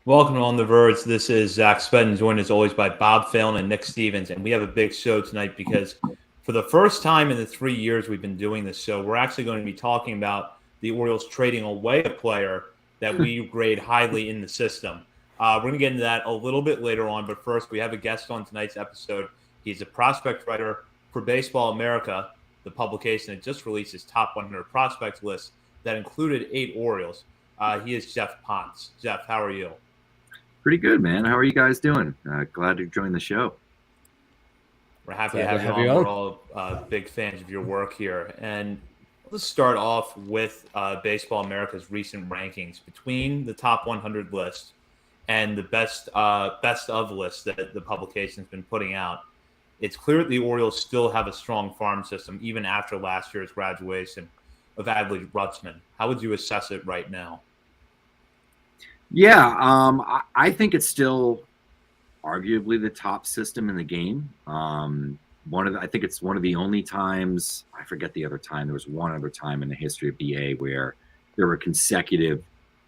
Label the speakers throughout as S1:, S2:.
S1: Welcome on the Verge. This is Zach Spedden, joined as always by Bob Phelan and Nick Stevens. And we have a big show tonight because for the first time in the 3 years we've been doing this show, we're actually going to be talking about the Orioles trading away a player that we grade highly in the system. We're going to get into that a little bit later on. But first, we have a guest on tonight's episode. He's a prospect writer for Baseball America, the publication that just released his top 100 prospect list that included 8 Orioles. He is Geoff Pontes. Geoff, how are you?
S2: Pretty good, man. How are you guys doing? Glad to join the show.
S1: We're happy to have you on. We're all big fans of your work here. And let's start off with Baseball America's recent rankings between the top 100 list and the best of list that the publication's been putting out. It's clear that the Orioles still have a strong farm system, even after last year's graduation of Adley Rutschman. How would you assess it right now?
S2: Yeah, I think it's still arguably the top system in the game. I think it's one of the only times, I forget the other time, there was one other time in the history of BA where there were consecutive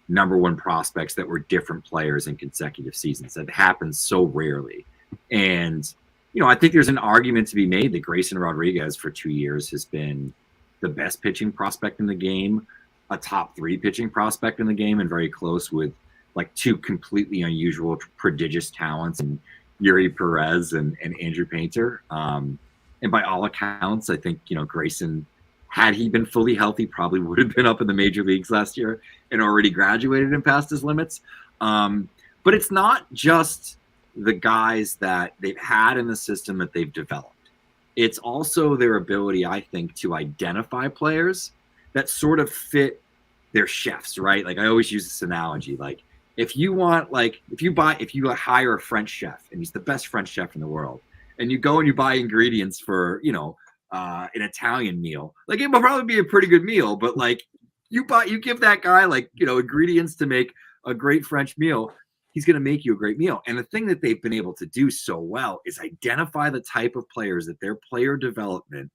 S2: number one prospects that were different players in consecutive seasons. That happens so rarely. And, I think there's an argument to be made that Grayson Rodriguez for 2 years has been the best pitching prospect in the game, a top 3 pitching prospect in the game, and very close with like 2 completely unusual, prodigious talents, and Yuri Perez and Andrew Painter. And by all accounts, I think, Grayson, had he been fully healthy, probably would have been up in the major leagues last year and already graduated and passed his limits. But it's not just the guys that they've had in the system that they've developed. It's also their ability, I think, to identify players that sort of fit their chefs, right? Like I always use this analogy, like, if you hire a French chef and he's the best French chef in the world, and you go and you buy ingredients for, an Italian meal, like it will probably be a pretty good meal, but like you give that guy ingredients to make a great French meal, he's going to make you a great meal. And the thing that they've been able to do so well is identify the type of players that their player development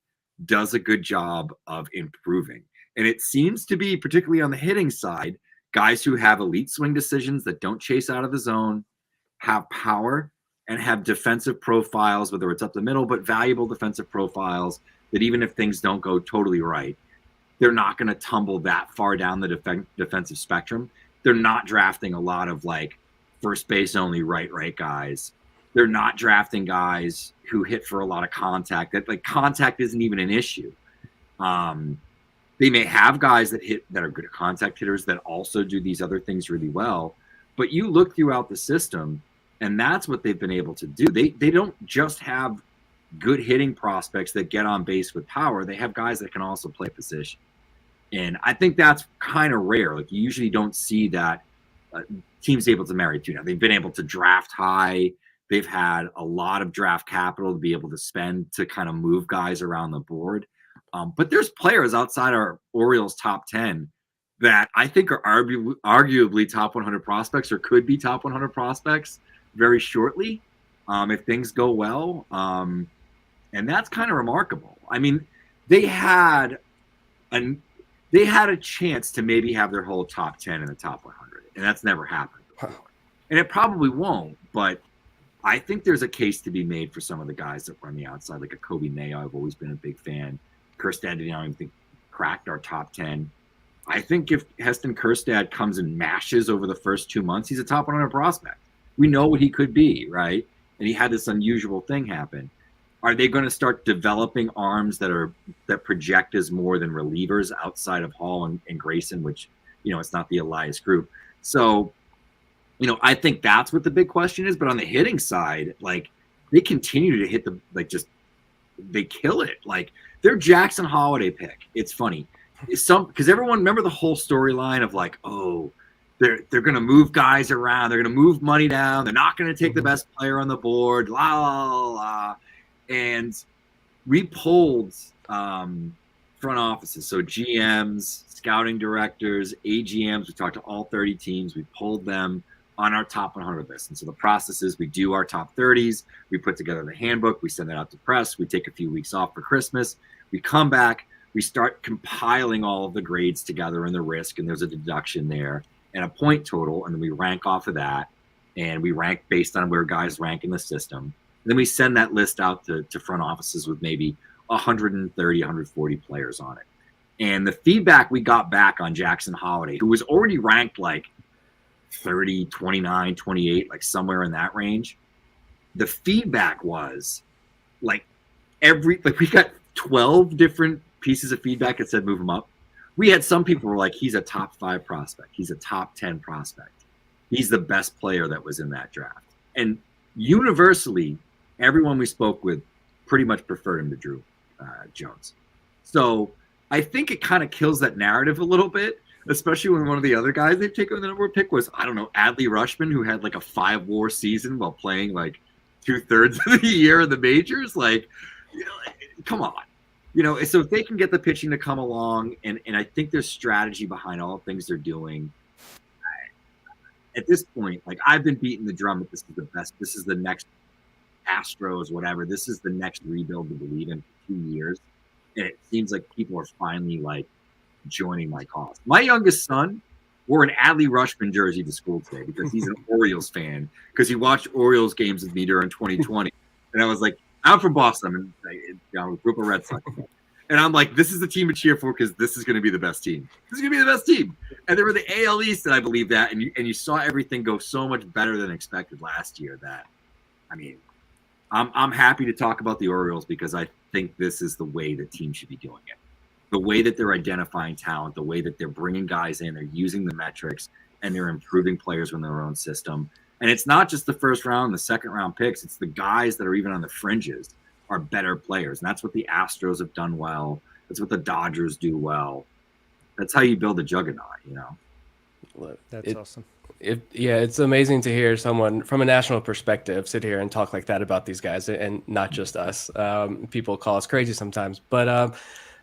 S2: does a good job of improving. And it seems to be, particularly on the hitting side, guys who have elite swing decisions that don't chase out of the zone, have power, and have defensive profiles, whether it's up the middle, but valuable defensive profiles that even if things don't go totally right, they're not going to tumble that far down the defensive spectrum. They're not drafting a lot of first base only right guys. They're not drafting guys who hit for a lot of contact. That contact isn't even an issue. They may have guys that are good contact hitters that also do these other things really well, but you look throughout the system, and that's what they've been able to do. They don't just have good hitting prospects that get on base with power. They have guys that can also play position, and I think that's kind of rare. Like you usually don't see that teams able to marry two. Now they've been able to draft high. They've had a lot of draft capital to be able to spend to kind of move guys around the board. But there's players outside our Orioles top 10 that I think are arguably top 100 prospects or could be top 100 prospects very shortly if things go well. And that's kind of remarkable. I mean, they had a chance to maybe have their whole top 10 in the top 100, and that's never happened before. And it probably won't, but I think there's a case to be made for some of the guys that were on the outside, like a Kobe Mayo. I've always been a big fan. Kjerstad, I don't even think cracked our top 10. I think if Heston Kjerstad comes and mashes over the first 2 months, he's a top 100 prospect. We know what he could be, right? And he had this unusual thing happen. Are they going to start developing arms that project as more than relievers outside of Hall and Grayson, which, it's not the Elias group. So, I think that's what the big question is. But on the hitting side, they continue to hit they kill it. Their Jackson Holiday pick. It's funny. Because everyone remember the whole storyline of they're going to move guys around. They're going to move money down. They're not going to take the best player on the board. La, la, la, la. And we polled front offices. So GMs, scouting directors, AGMs. We talked to all 30 teams. We polled them on our top 100 list. And so the process is we do our top 30s. We put together the handbook. We send it out to press. We take a few weeks off for Christmas. We come back. We start compiling all of the grades together and the risk. And there's a deduction there and a point total. And then we rank off of that. and we rank based on where guys rank in the system. And then we send that list out to front offices with maybe 130, 140 players on it. And the feedback we got back on Jackson Holiday, who was already ranked like 30, 29, 28, like somewhere in that range, the feedback was like we got 12 different pieces of feedback that said move him up. We had some people who were like, he's a top 5 prospect. He's a top 10 prospect. He's the best player that was in that draft. And universally, everyone we spoke with pretty much preferred him to Drew Jones. So I think it kind of kills that narrative a little bit, especially when one of the other guys they've taken the number one pick was, I don't know, Adley Rutschman, who had like a 5-WAR season while playing like 2/3 of the year in the majors. Like, come on. So if they can get the pitching to come along, and I think there's strategy behind all the things they're doing. At this point, like, I've been beating the drum that this is the best. This is the next Astros, whatever. This is the next rebuild to believe in for 2 years. And it seems like people are finally like joining my cause. My youngest son wore an Adley Rutschman jersey to school today because he's an Orioles fan, because he watched Orioles games with me during 2020. And I was like, I'm from Boston, and I'm a group of Red Sox. And I'm like, this is the team to cheer for because this is going to be the best team. This is going to be the best team. And they were the AL East, and I believe that. And you saw everything go so much better than expected last year. That, I mean, I'm happy to talk about the Orioles because I think this is the way the team should be doing it. The way that they're identifying talent, the way that they're bringing guys in, they're using the metrics, and they're improving players within their own system. And it's not just the first round, the second round picks. It's the guys that are even on the fringes are better players. And that's what the Astros have done well. That's what the Dodgers do well. That's how you build a juggernaut,
S3: That's awesome. It's amazing to hear someone from a national perspective sit here and talk like that about these guys, and not just us. People call us crazy sometimes, but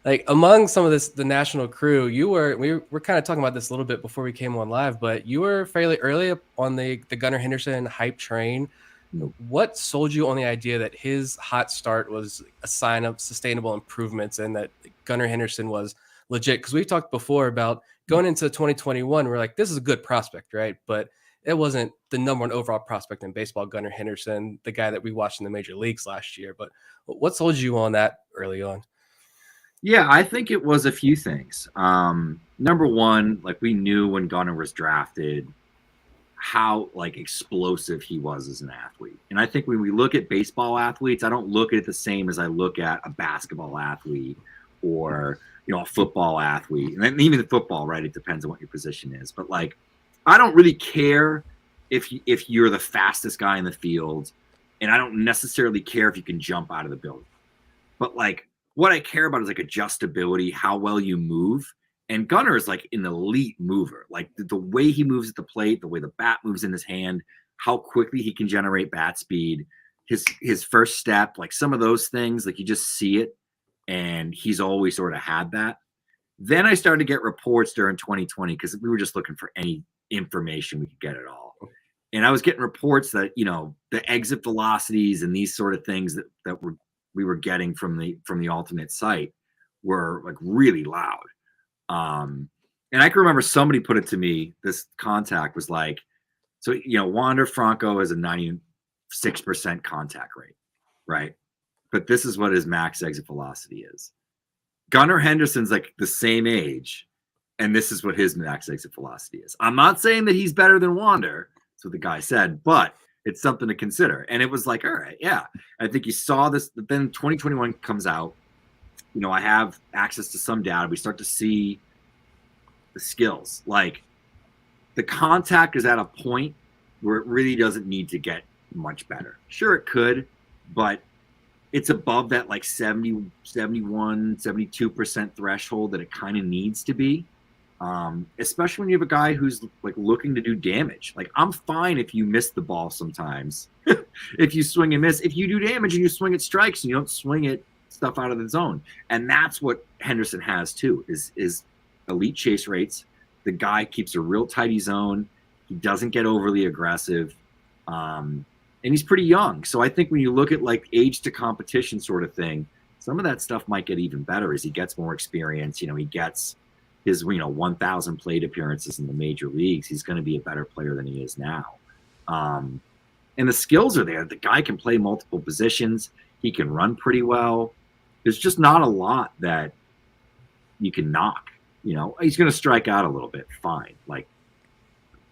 S3: like among some of the national crew, we were kind of talking about this a little bit before we came on live, but you were fairly early up on the Gunnar Henderson hype train. What sold you on the idea that his hot start was a sign of sustainable improvements and that Gunnar Henderson was legit? Because we've talked before about going into 2021, we're like, this is a good prospect, right? But it wasn't the number one overall prospect in baseball, Gunnar Henderson, the guy that we watched in the major leagues last year. But what sold you on that early on?
S2: Yeah, I think it was a few things. Number one, like, we knew when Gunnar was drafted how like explosive he was as an athlete. And I think when we look at baseball athletes, I don't look at it the same as I look at a basketball athlete or, a football athlete. And even the football, right? It depends on what your position is. But like, I don't really care if you're the fastest guy in the field, and I don't necessarily care if you can jump out of the building. But like, what I care about is like adjustability, how well you move. And Gunnar is like an elite mover. Like the way he moves at the plate, the way the bat moves in his hand, how quickly he can generate bat speed, his first step, like some of those things, like you just see it. And he's always sort of had that. Then I started to get reports during 2020 because we were just looking for any information we could get at all. And I was getting reports that, the exit velocities and these sort of things that we were getting from the alternate site were like really loud. And I can remember somebody put it to me, this contact was like, so, Wander Franco has a 96% contact rate, right? But this is what his max exit velocity is. Gunnar Henderson's like the same age, and this is what his max exit velocity is. I'm not saying that he's better than Wander, that's what the guy said, but it's something to consider. And it was like, all right, yeah. I think you saw this, but then 2021 comes out. I have access to some data. We start to see the skills. Like, the contact is at a point where it really doesn't need to get much better. Sure, it could, but it's above that like 70, 71, 72% threshold that it kind of needs to be. Especially when you have a guy who's like looking to do damage. Like, I'm fine if you miss the ball sometimes. If you swing and miss, if you do damage and you swing at strikes and you don't swing at stuff out of the zone. And that's what Henderson has too, is elite chase rates. The guy keeps a real tidy zone. He doesn't get overly aggressive. And he's pretty young. So I think when you look at like age to competition sort of thing, some of that stuff might get even better as he gets more experience. He gets his, 1,000 plate appearances in the major leagues. He's going to be a better player than he is now. And the skills are there. The guy can play multiple positions. He can run pretty well. There's just not a lot that you can knock. He's going to strike out a little bit. Fine. Like,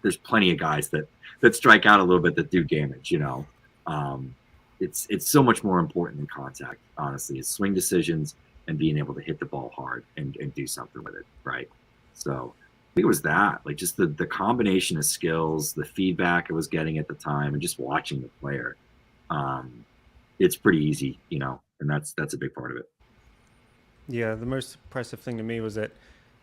S2: there's plenty of guys that strike out a little bit that do damage. It's so much more important than contact, honestly. It's swing decisions and being able to hit the ball hard and do something with it, right? So I think it was that, like, just the combination of skills, the feedback I was getting at the time, and just watching the player. It's pretty easy, and that's a big part of it.
S4: Yeah, the most impressive thing to me was that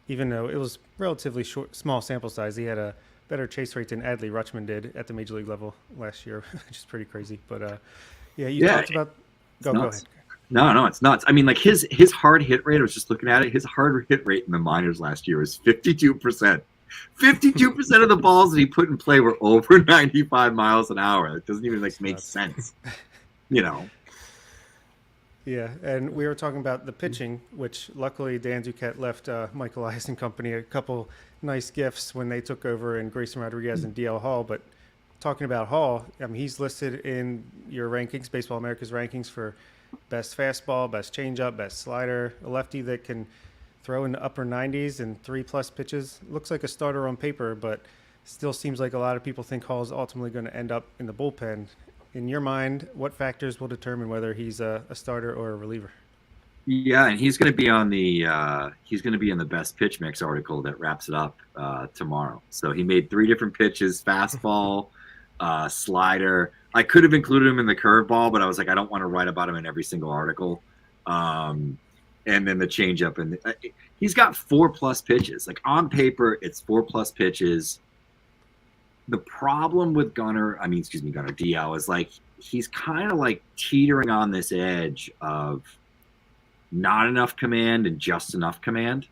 S4: even though it was relatively small sample size, he had a better chase rate than Adley Rutschman did at the major league level last year, which is pretty crazy. But you talked about. Go ahead.
S2: No, it's nuts. I mean, like, his hard hit rate, I was just looking at it, his hard hit rate in the minors last year was 52%. 52% of the balls that he put in play were over 95 miles an hour. It doesn't even make sense.
S4: Yeah, and we were talking about the pitching, which luckily Dan Duquette left Mike Elias and company a couple nice gifts when they took over, and Grayson Rodriguez and DL Hall. But talking about Hall, I mean, he's listed in your rankings, Baseball America's rankings, for best fastball, best changeup, best slider, a lefty that can throw in the upper 90s and 3+ pitches. Looks like a starter on paper, but still seems like a lot of people think Hall is ultimately going to end up in the bullpen. In your mind, what factors will determine whether he's a starter or a reliever?
S2: Yeah, and he's going to be on the in the best pitch mix article that wraps it up tomorrow. So he made 3 different pitches: fastball, slider. I could have included him in the curveball, but I was like, I don't want to write about him in every single article. And then the changeup, and he's got 4+ pitches. Like, on paper, it's 4+ pitches. The problem with Gunner DL, is like, he's kind of like teetering on this edge of not enough command and just enough command.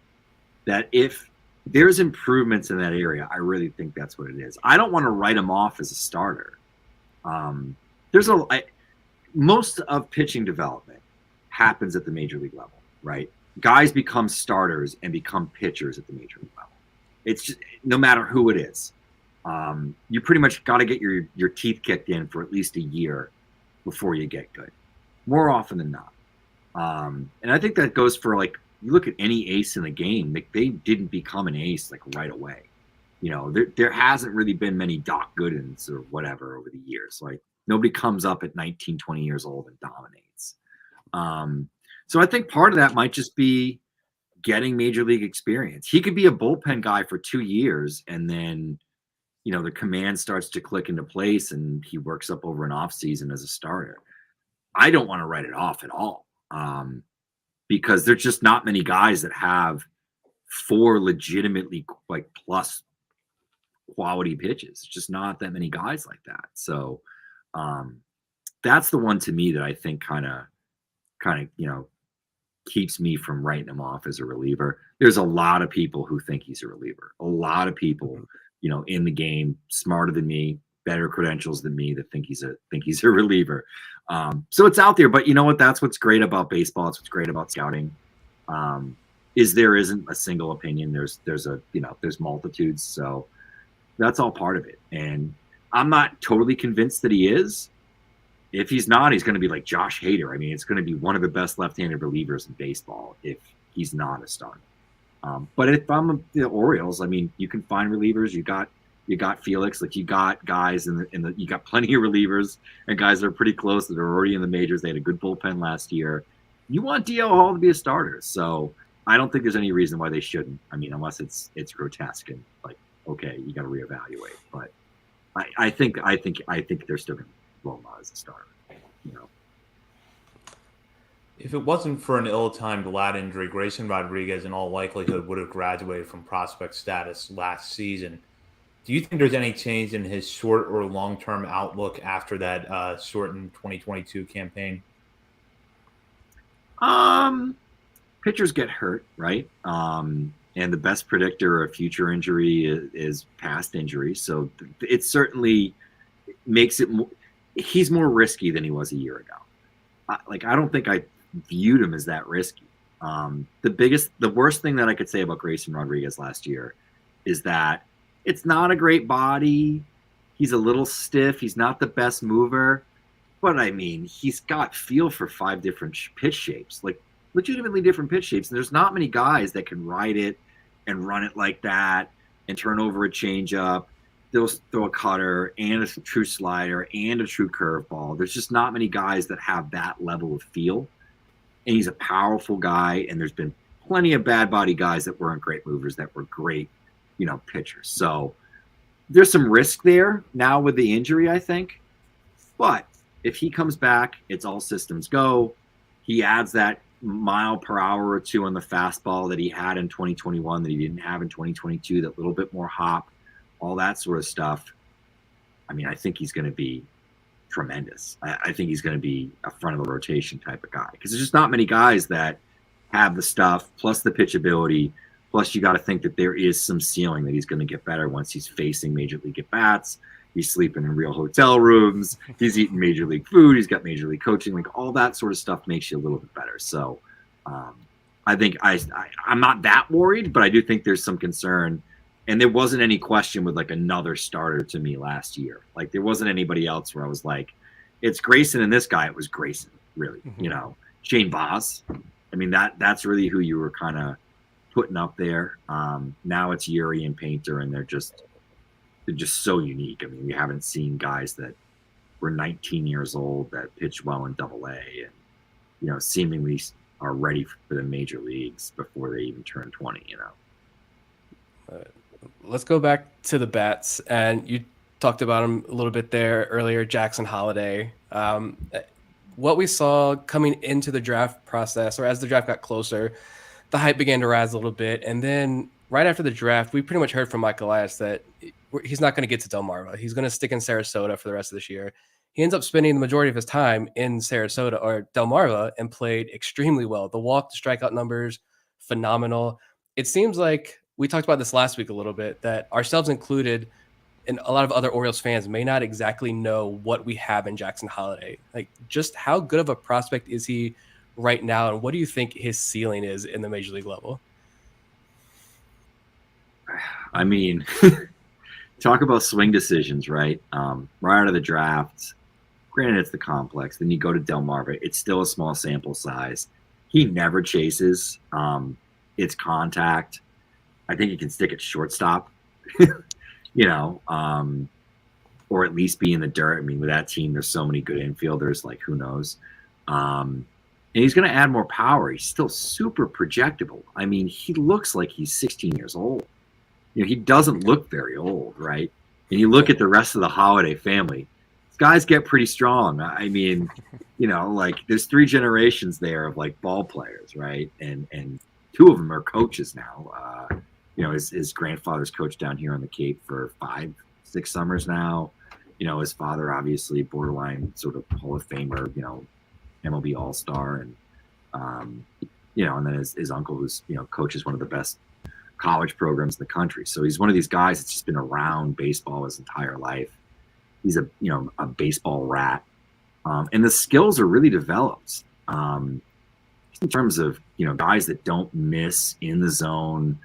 S2: That if there's improvements in that area, I really think that's what it is. I don't want to write him off as a starter. Most of pitching development happens at the major league level, right? Guys become starters and become pitchers at the major league level. It's just, no matter who it is. You pretty much got to get your teeth kicked in for at least a year before you get good, more often than not. And I think that goes for, like, you look at any ace in the game, they didn't become an ace like right away. There hasn't really been many Doc Goodens or whatever over the years. Like, nobody comes up at 19, 20 years old and dominates. So I think part of that might just be getting major league experience. He could be a bullpen guy for 2 years, and then the command starts to click into place and he works up over an off season as a starter. I don't want to write it off at all, because there's just not many guys that have 4 legitimately, like, plus quality pitches. It's just not that many guys like that. So that's the one to me that I think kind of keeps me from writing him off as a reliever. There's a lot of people who think he's a reliever. A lot of people, in the game, smarter than me, better credentials than me, that think he's a reliever. So it's out there, but you know what? That's what's great about baseball. That's what's great about scouting. Is there isn't a single opinion. There's multitudes. So that's all part of it. And I'm not totally convinced that he is. If he's not, he's going to be like Josh Hader. I mean, it's going to be one of the best left-handed relievers in baseball if he's not a star. But if I'm the Orioles, I mean, you can find relievers. You got Felix, like, you got guys you got plenty of relievers and guys that are pretty close that are already in the majors. They had a good bullpen last year. You want DL Hall to be a starter, so I don't think there's any reason why they shouldn't. I mean, unless it's grotesque and, like, okay, you got to reevaluate. But I think they're still going to roll him out as a starter.
S1: If it wasn't for an ill-timed lat injury, Grayson Rodriguez in all likelihood would have graduated from prospect status last season. Do you think there's any change in his short or long-term outlook after that shortened 2022 campaign?
S2: Pitchers get hurt, right? And the best predictor of future injury is past injury. So it certainly makes it more, he's more risky than he was a year ago. I don't think I viewed him as that risky. The worst thing that I could say about Grayson Rodriguez last year is that it's not a great body. He's a little stiff. He's not the best mover. But, I mean, he's got feel for 5 different pitch shapes, like legitimately different pitch shapes. And there's not many guys that can ride it and run it like that and turn over a changeup. They'll throw a cutter and a true slider and a true curveball. There's just not many guys that have that level of feel. And he's a powerful guy. And there's been plenty of bad body guys that weren't great movers that were great, pitchers. So there's some risk there now with the injury, I think. But if he comes back, it's all systems go. He adds that mile per hour or two on the fastball that he had in 2021 that he didn't have in 2022, that little bit more hop, all that sort of stuff. I mean, I think he's going to be tremendous. I think he's going to be a front of the rotation type of guy, because there's just not many guys that have the stuff plus the pitchability. Plus, you got to think that there is some ceiling that he's going to get better once he's facing major league at bats. He's sleeping in real hotel rooms. He's eating major league food. He's got major league coaching. Like, all that sort of stuff makes you a little bit better. So I think I'm not that worried, but I do think there's some concern. And there wasn't any question with like another starter to me last year. Like, there wasn't anybody else where I was like, it's Grayson and this guy. It was Grayson, really.
S4: Mm-hmm.
S2: Shane Baz. I mean, that's really who you were kind of putting up there. Now it's Yuri and Painter, and they're just so unique. I mean, we haven't seen guys that were 19 years old that pitch well in Double-A and, seemingly are ready for the major leagues before they even turn 20,
S3: Let's go back to the bats, and you talked about him a little bit there earlier, Jackson Holliday. What we saw coming into the draft process, or as the draft got closer, the hype began to rise a little bit. And then right after the draft, we pretty much heard from Mike Elias that he's not going to get to Delmarva. He's going to stick in Sarasota for the rest of this year. He ends up spending the majority of his time in Sarasota or Delmarva and played extremely well. The walk to strikeout numbers, phenomenal. It seems like we talked about this last week a little bit, that ourselves included and a lot of other Orioles fans may not exactly know what we have in Jackson Holliday. Like, just how good of a prospect is he right now, and what do you think his ceiling is in the major league level?
S2: I mean, talk about swing decisions, right? Right out of the draft, granted it's the complex, then you go to Delmarva, it's still a small sample size. He never chases. It's contact. I think he can stick at shortstop, or at least be in the dirt. I mean, with that team, there's so many good infielders, like, who knows? And he's going to add more power. He's still super projectable. I mean, he looks like he's 16 years old. He doesn't look very old, right? And you look at the rest of the Holiday family, these guys get pretty strong. I mean, there's 3 generations there of like ball players, right? And 2 of them are coaches now. His grandfather's coached down here on the Cape for 5-6 summers now. His father, obviously, borderline sort of Hall of Famer, MLB All-Star, and and then his uncle, who's coaches one of the best college programs in the country. So he's one of these guys that's just been around baseball his entire life. He's a baseball rat, and the skills are really developed in terms of guys that don't miss in the zone,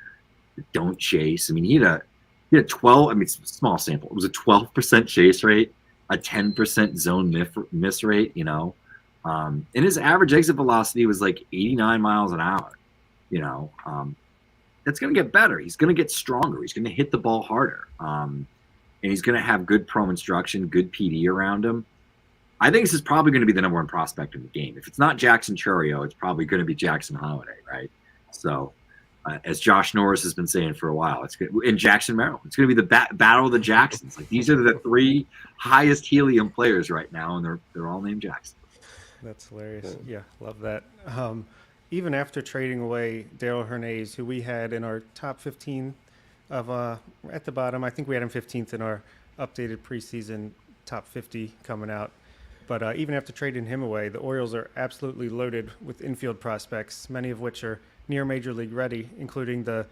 S2: that don't chase. I mean, he had a 12. I mean, it's a small sample. It was a 12% chase rate, a 10% zone miss rate. And his average exit velocity was like 89 miles an hour. That's going to get better. He's going to get stronger. He's going to hit the ball harder. And he's going to have good pro instruction, good PD around him. I think this is probably going to be the number 1 prospect in the game. If it's not Jackson Chourio, it's probably going to be Jackson Holliday, right? So, as Josh Norris has been saying for a while, it's good. In Jackson, Maryland, it's going to be the battle of the Jacksons. Like, these are the 3 highest helium players right now, and they're all named Jackson.
S4: That's hilarious. Yeah, love that. Even after trading away Darryl Hernandez, who we had in our top 15 of at the bottom, I think we had him 15th in our updated preseason top 50 coming out. But even after trading him away, the Orioles are absolutely loaded with infield prospects, many of which are near major league ready, including the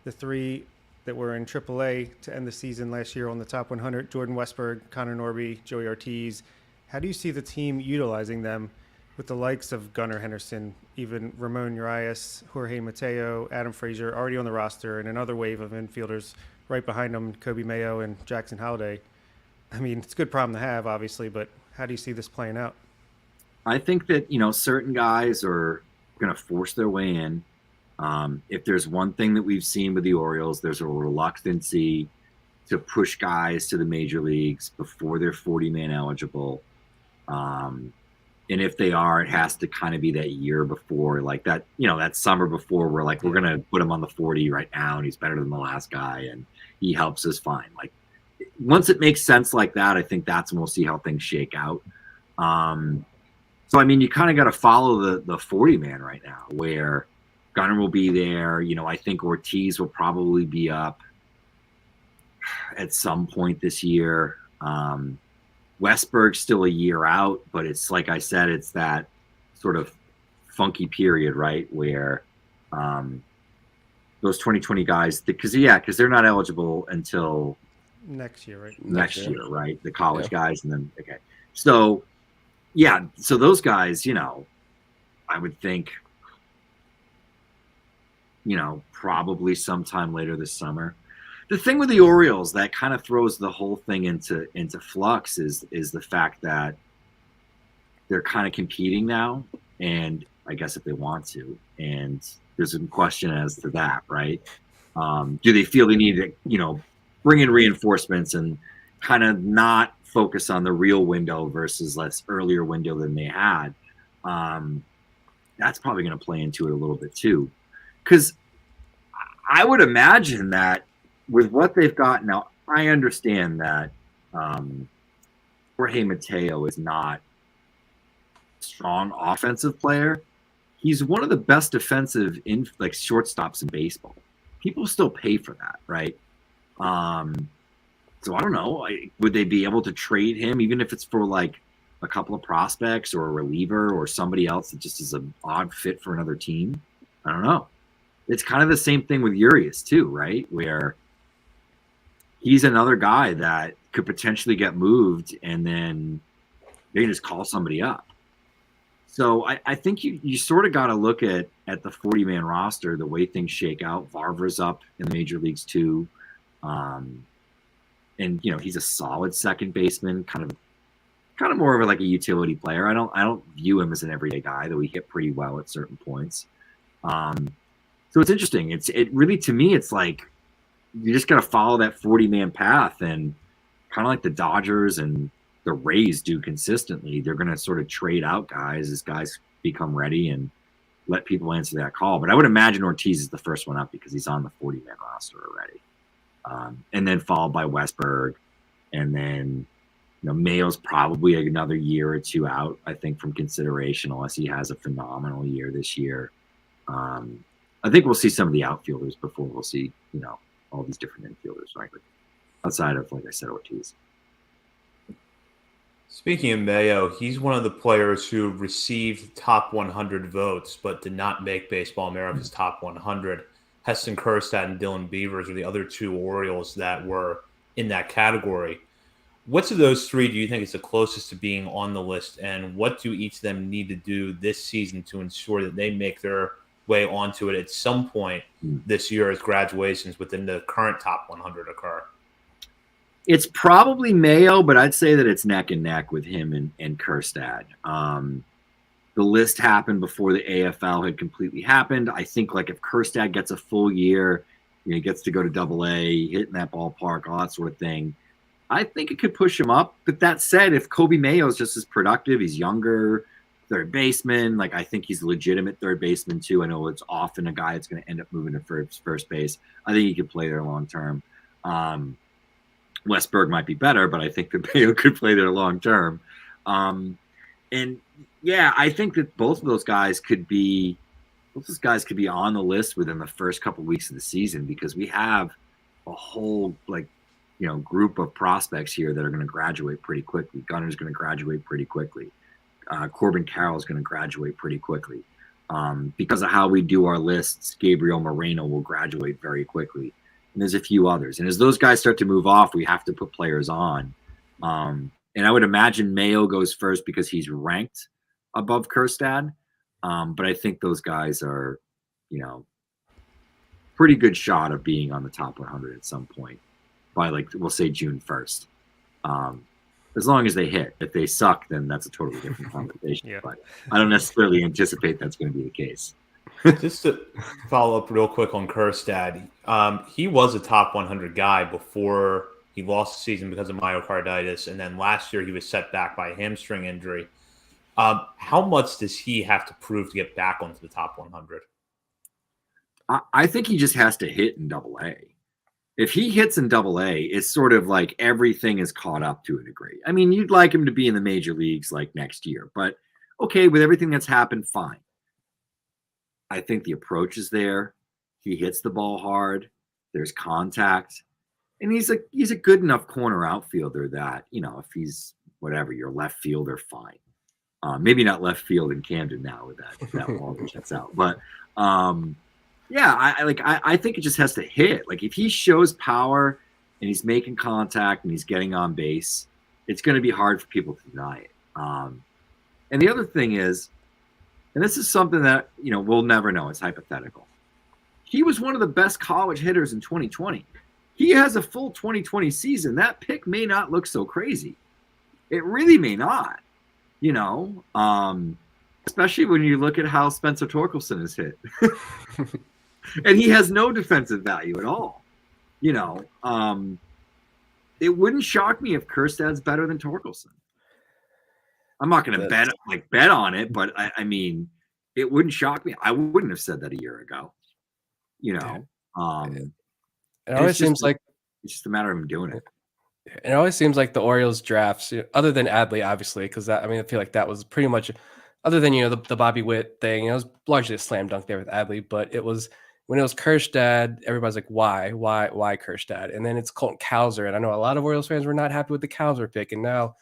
S4: 3 that were in AAA to end the season last year on the top 100, Jordan Westberg, Connor Norby, Joey Ortiz. How do you see the team utilizing them with the likes of Gunnar Henderson, even Ramon Urias, Jorge Mateo, Adam Frazier already on the roster, and another wave of infielders right behind them, Kobe Mayo and Jackson Holliday? I mean, it's a good problem to have, obviously, but how do you see this playing out?
S2: I think that, certain guys are going to force their way in. If there's one thing that we've seen with the Orioles, there's a reluctancy to push guys to the major leagues before they're 40-man eligible. And if they are, it has to kind of be that year before, like that, that summer before, we're like, we're going to put him on the 40 right now, and he's better than the last guy, and he helps us fine. Like, once it makes sense like that, I think that's when we'll see how things shake out. So, I mean, you kind of got to follow the 40-man right now, where Gunner will be there. I think Ortiz will probably be up at some point this year. Westberg's still a year out, but it's like I said, it's that sort of funky period, right, where those 2020 guys, because they're not eligible until
S4: next year, right?
S2: Next year, right? The college guys, and then so those guys, I would think, probably sometime later this summer. The thing with the Orioles that kind of throws the whole thing into flux is the fact that they're kind of competing now, and I guess if they want to, and there's some question as to that, right? Do they feel they need to, bring in reinforcements and kind of not focus on the real window versus less earlier window than they had? That's probably going to play into it a little bit too, because I would imagine that with what they've got now, I understand that Jorge Mateo is not a strong offensive player. He's one of the best defensive shortstops in baseball. People still pay for that, right? So I don't know. Would they be able to trade him, even if it's for like a couple of prospects or a reliever or somebody else that just is an odd fit for another team? I don't know. It's kind of the same thing with Urias too, right? Where he's another guy that could potentially get moved, and then they can just call somebody up. So I think you sort of got to look at the 40-man roster, the way things shake out. Varver's up in the major leagues too. And he's a solid second baseman, kind of more of like a utility player. I don't view him as an everyday guy, though he hit pretty well at certain points. So it's interesting. It really, to me, it's like you just got to follow that 40-man path, and kind of like the Dodgers and the Rays do consistently. They're going to sort of trade out guys as guys become ready and let people answer that call. But I would imagine Ortiz is the first one up because he's on the 40-man roster already. And then followed by Westberg. And then, Mayo's probably another year or two out, I think, from consideration, unless he has a phenomenal year this year. I think we'll see some of the outfielders before we'll see, all these different infielders, frankly, outside of, like I said, Ortiz.
S1: Speaking of Mayo, he's one of the players who received top 100 votes but did not make Baseball America's top 100. Heston Kjerstad and Dylan Beavers are the other two Orioles that were in that category. Which of those three do you think is the closest to being on the list, and what do each of them need to do this season to ensure that they make their way onto it at some point this year as graduations within the current top 100 occur?
S2: It's probably Mayo, but I'd say that it's neck and neck with him and Kjerstad. The list happened before the AFL had completely happened. I think like if Kjerstad gets a full year, he gets to go to AA, hit in that ballpark, all that sort of thing, I think it could push him up. But that said, if Kobe Mayo is just as productive, he's younger, third baseman, like I think he's a legitimate third baseman too. I know it's often a guy that's going to end up moving to first base. I think he could play there long term. Westberg might be better, but I think that Mayo could play there long term. And yeah, I think that both of those guys could be on the list within the first couple of weeks of the season, because we have a whole group of prospects here that are going to graduate pretty quickly. Gunner's going to graduate pretty quickly. Corbin Carroll is going to graduate pretty quickly. Because of how we do our lists, Gabriel Moreno will graduate very quickly. And there's a few others. And as those guys start to move off, we have to put players on. And I would imagine Mayo goes first because he's ranked above Kjerstad. But I think those guys are, pretty good shot of being on the top 100 at some point by we'll say June 1st. As long as they hit. If they suck, then that's a totally different conversation.
S4: Yeah.
S2: But I don't necessarily anticipate that's going to be the case.
S1: Just to follow up real quick on Kjerstad, he was a top 100 guy before he lost the season because of myocarditis, and then last year he was set back by a hamstring injury. How much does he have to prove to get back onto the top 100?
S2: I think he just has to hit in Double-A. If he hits in Double-A, it's sort of like everything is caught up to a degree. I mean, you'd like him to be in the major leagues like next year, but okay, with everything that's happened, fine. I think the approach is there. He hits the ball hard. There's contact. And he's a good enough corner outfielder that, if he's whatever, your left fielder, fine. Maybe not left field in Camden now with that wall that shuts out. But yeah, I think it just has to hit. Like if he shows power and he's making contact and he's getting on base, it's going to be hard for people to deny it. And the other thing is, and this is something that we'll never know. It's hypothetical. He was one of the best college hitters in 2020. He has a full 2020 season. That pick may not look so crazy. It really may not. Especially when you look at how Spencer Torkelson has hit. And he has no defensive value at all. It wouldn't shock me if Kjerstad's better than Torkelson. I'm not going to bet on it, but I mean, it wouldn't shock me. I wouldn't have said that a year ago. It
S3: always seems like
S2: it's just a matter of him doing it.
S3: It always seems like the Orioles drafts, other than Adley, obviously, because I feel like that was pretty much, other than the Bobby Witt thing, it was largely a slam dunk there with Adley. But it was when it was Kjerstad, everybody's like, why Kjerstad? And then it's Colton Kuser, and I know a lot of Orioles fans were not happy with the Kuser pick, and now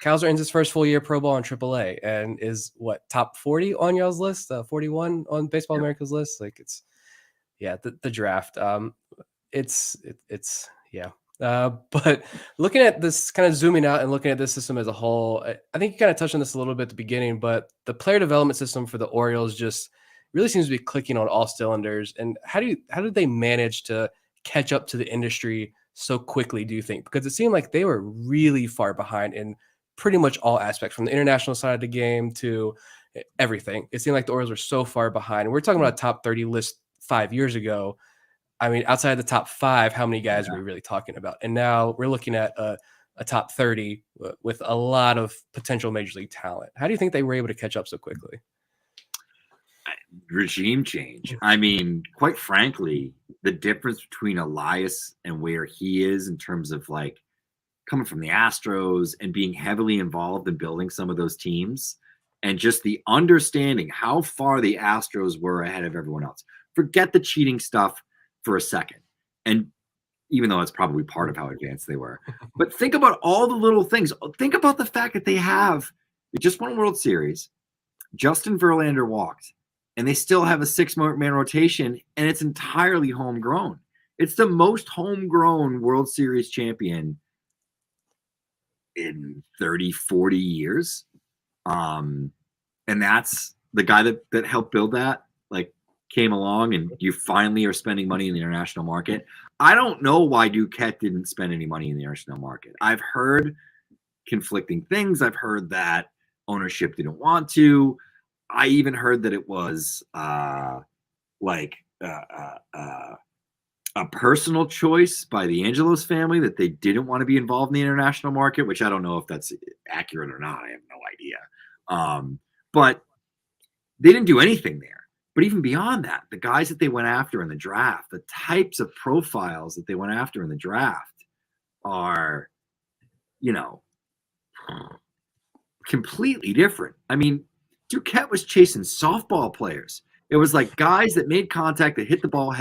S3: Kuser ends his first full year pro ball in AAA and is top 40 on y'all's list, 41 on Baseball America's list. Like the draft. But looking at this, kind of zooming out and looking at this system as a whole, I think you kind of touched on this a little bit at the beginning, but the player development system for the Orioles just really seems to be clicking on all cylinders. And how did they manage to catch up to the industry so quickly, do you think? Because it seemed like they were really far behind in pretty much all aspects, from the international side of the game to everything. It seemed like the Orioles were so far behind. And we're talking about a top 30 list 5 years ago. I mean, outside of the top 5, how many guys are we really talking about? And now we're looking at a top 30 with a lot of potential major league talent. How do you think they were able to catch up so quickly?
S2: Regime change. I mean, quite frankly, the difference between Elias and where he is in terms of coming from the Astros and being heavily involved in building some of those teams, and just the understanding how far the Astros were ahead of everyone else. Forget the cheating stuff for a second. And even though it's probably part of how advanced they were, but think about all the little things. Think about the fact that they just won a World Series. Justin Verlander walked, and they still have a 6-man rotation, and it's entirely homegrown. It's the most homegrown World Series champion in 30, 40 years. And that's the guy that helped build that, came along, and you finally are spending money in the international market. I don't know why Duquette didn't spend any money in the international market. I've heard conflicting things. I've heard that ownership didn't want to. I even heard that it was a personal choice by the Angelos family that they didn't want to be involved in the international market, which I don't know if that's accurate or not. I have no idea. But they didn't do anything there. But even beyond that, the guys that they went after in the draft, the types of profiles that they went after in the draft are, completely different. I mean, Duquette was chasing softball players. It was like guys that made contact, that hit the ball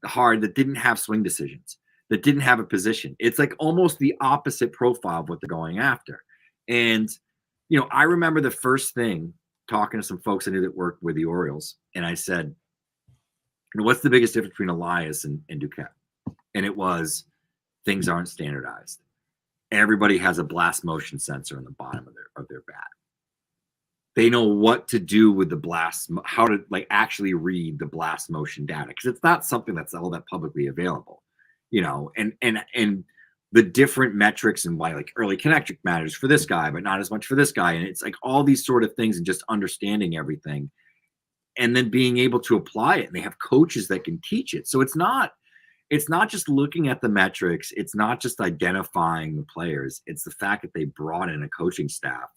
S2: hard, that didn't have swing decisions, that didn't have a position. It's like almost the opposite profile of what they're going after. And, I remember the first thing, talking to some folks I knew that worked with the Orioles, and I said, what's the biggest difference between Elias and Duquette? And it was, things aren't standardized. Everybody has a blast motion sensor in the bottom of their bat. They know what to do with the blast, how to actually read the blast motion data, because it's not something that's all that publicly available, and the the different metrics and why like early connect matters for this guy, but not as much for this guy. And it's like all these sort of things and just understanding everything and then being able to apply it. And they have coaches that can teach it. So it's not just looking at the metrics. It's not just identifying the players. It's the fact that they brought in a coaching staff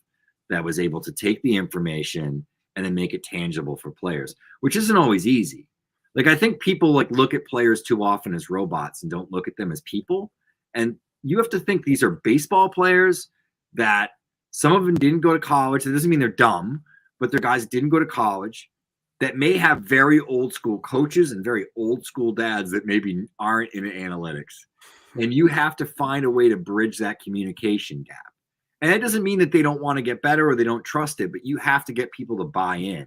S2: that was able to take the information and then make it tangible for players, which isn't always easy. Like, I think people like look at players too often as robots and don't look at them as people. And you have to think these are baseball players that some of them didn't go to college. That doesn't mean they're dumb, but they're guys that didn't go to college that may have very old school coaches and very old school dads that maybe aren't in analytics. And you have to find a way to bridge that communication gap. And that doesn't mean that they don't want to get better or they don't trust it, but you have to get people to buy in.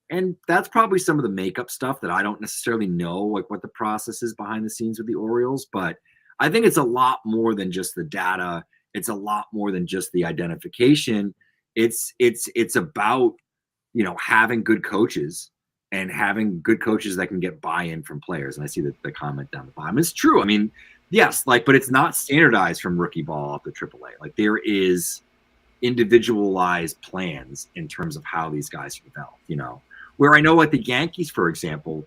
S2: And that's probably some of the makeup stuff that I don't necessarily know, like what the process is behind the scenes with the Orioles. But I think it's a lot more than just the data. It's a lot more than just the identification. It's about, you know, having good coaches and having good coaches that can get buy-in from players. And I see the comment down the bottom. It's true. I mean, yes, like, but it's not standardized from rookie ball up to AAA. Like, there is individualized plans in terms of how these guys develop, you know, where I know like the Yankees, for example,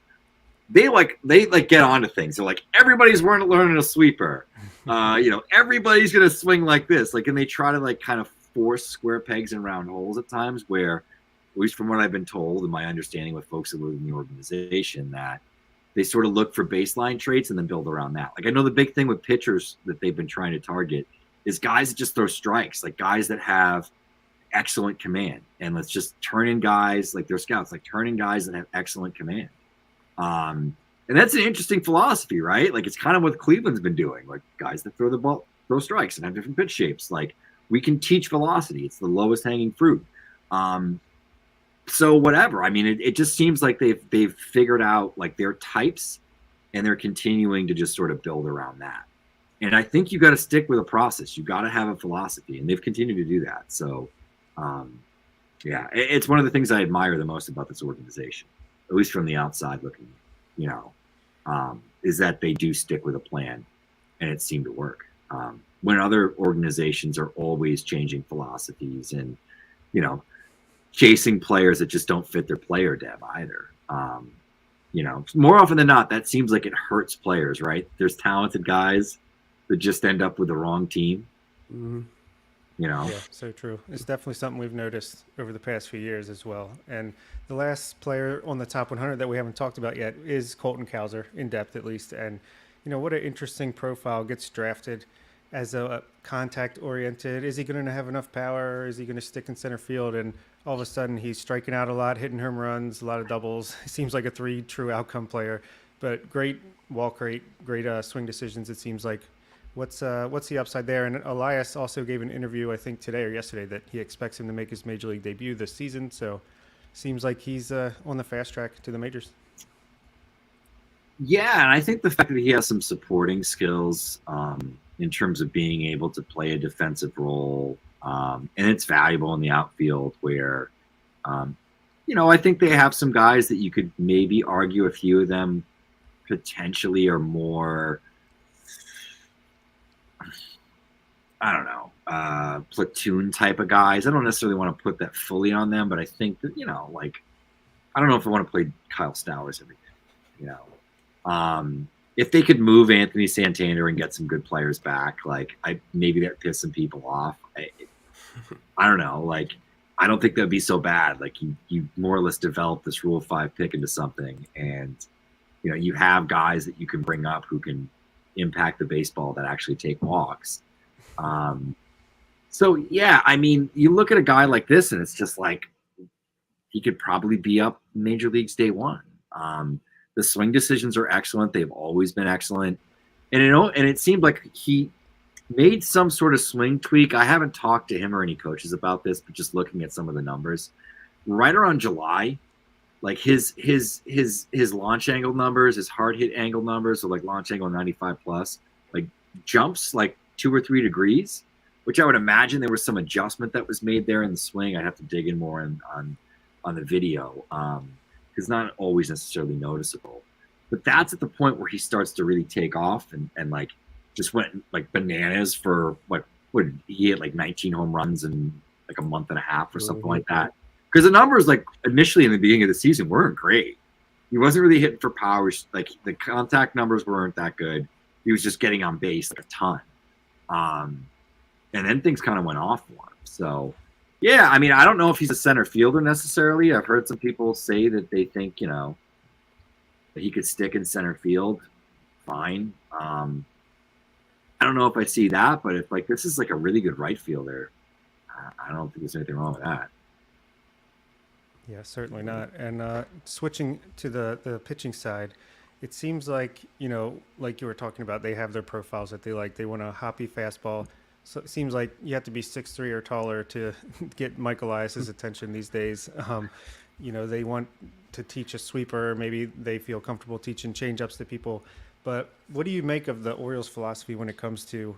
S2: they get onto things. They're like, everybody's learning a sweeper. You know, everybody's going to swing like this. Like, and they try to like kind of force square pegs in round holes at times where, at least from what I've been told and my understanding with folks that live in the organization, that they sort of look for baseline traits and then build around that. Like, I know the big thing with pitchers that they've been trying to target is guys that just throw strikes, like guys that have excellent command. And let's just turn in guys like their scouts, like turn in guys that have excellent command. And that's an interesting philosophy, right? Like, it's kind of what Cleveland's been doing, like guys that throw the ball, throw strikes and have different pitch shapes. Like, we can teach velocity. It's the lowest hanging fruit. So whatever. I mean, it just seems like they've figured out like their types and they're continuing to just sort of build around that. And I think you got to stick with a process. You got to have a philosophy, and they've continued to do that. So, yeah, it's one of the things I admire the most about this organization, at least from the outside looking, you know, is that they do stick with a plan, and it seemed to work. When other organizations are always changing philosophies and, you know, chasing players that just don't fit their player dev either. You know, more often than not, that seems like it hurts players, right? There's talented guys that just end up with the wrong team. Mm-hmm. You know?
S4: Yeah, so true. It's definitely something we've noticed over the past few years as well. And the last player on the top 100 that we haven't talked about yet is Colton Kuser, in depth at least. And, you know, what an interesting profile. Gets drafted as a contact-oriented. Is he going to have enough power? Is he going to stick in center field? And all of a sudden, he's striking out a lot, hitting home runs, a lot of doubles. He seems like a 3 true outcome player, but great walk rate, great swing decisions, it seems like. What's the upside there? And Elias also gave an interview, I think today or yesterday, that he expects him to make his major league debut this season. So seems like he's on the fast track to the majors.
S2: Yeah, and I think the fact that he has some supporting skills in terms of being able to play a defensive role, and it's valuable in the outfield where, you know, I think they have some guys that you could maybe argue a few of them potentially are more, I don't know, platoon type of guys. I don't necessarily want to put that fully on them, but I think that, you know, like, I don't know if I want to play Kyle Stowers every day, you know. If they could move Anthony Santander and get some good players back, like, maybe that piss some people off. I don't know. Like, I don't think that'd be so bad. Like, you more or less develop this Rule 5 pick into something, and, you know, you have guys that you can bring up who can impact the baseball that actually take walks. So yeah, I mean, you look at a guy like this and it's just like, he could probably be up major leagues day one. The swing decisions are excellent. They've always been excellent. And, you know, and it seemed like he made some sort of swing tweak. I haven't talked to him or any coaches about this, but just looking at some of the numbers right around July, like his launch angle numbers, his hard hit angle numbers, so like launch angle 95 plus, like jumps like 2 or 3 degrees, which I would imagine there was some adjustment that was made there in the swing. I'd have to dig in more on the video because not always necessarily noticeable. But that's at the point where he starts to really take off and like just went like bananas for like he had like 19 home runs in like a month and a half or something like that. Because the numbers like initially in the beginning of the season weren't great. He wasn't really hitting for power. Like the contact numbers weren't that good. He was just getting on base like a ton. And then things kind of went off for him. So yeah, I mean, I don't know if he's a center fielder necessarily. I've heard some people say that they think, that he could stick in center field. Fine. I don't know if I see that, but if like this is like a really good right fielder, I don't think there's anything wrong with that.
S4: Yeah, certainly not. And switching to the pitching side, it seems like, like you were talking about, they have their profiles that they like. They want a hoppy fastball. So it seems like you have to be 6'3" or taller to get Michael Elias's attention these days. They want to teach a sweeper. Maybe they feel comfortable teaching changeups to people. But what do you make of the Orioles' philosophy when it comes to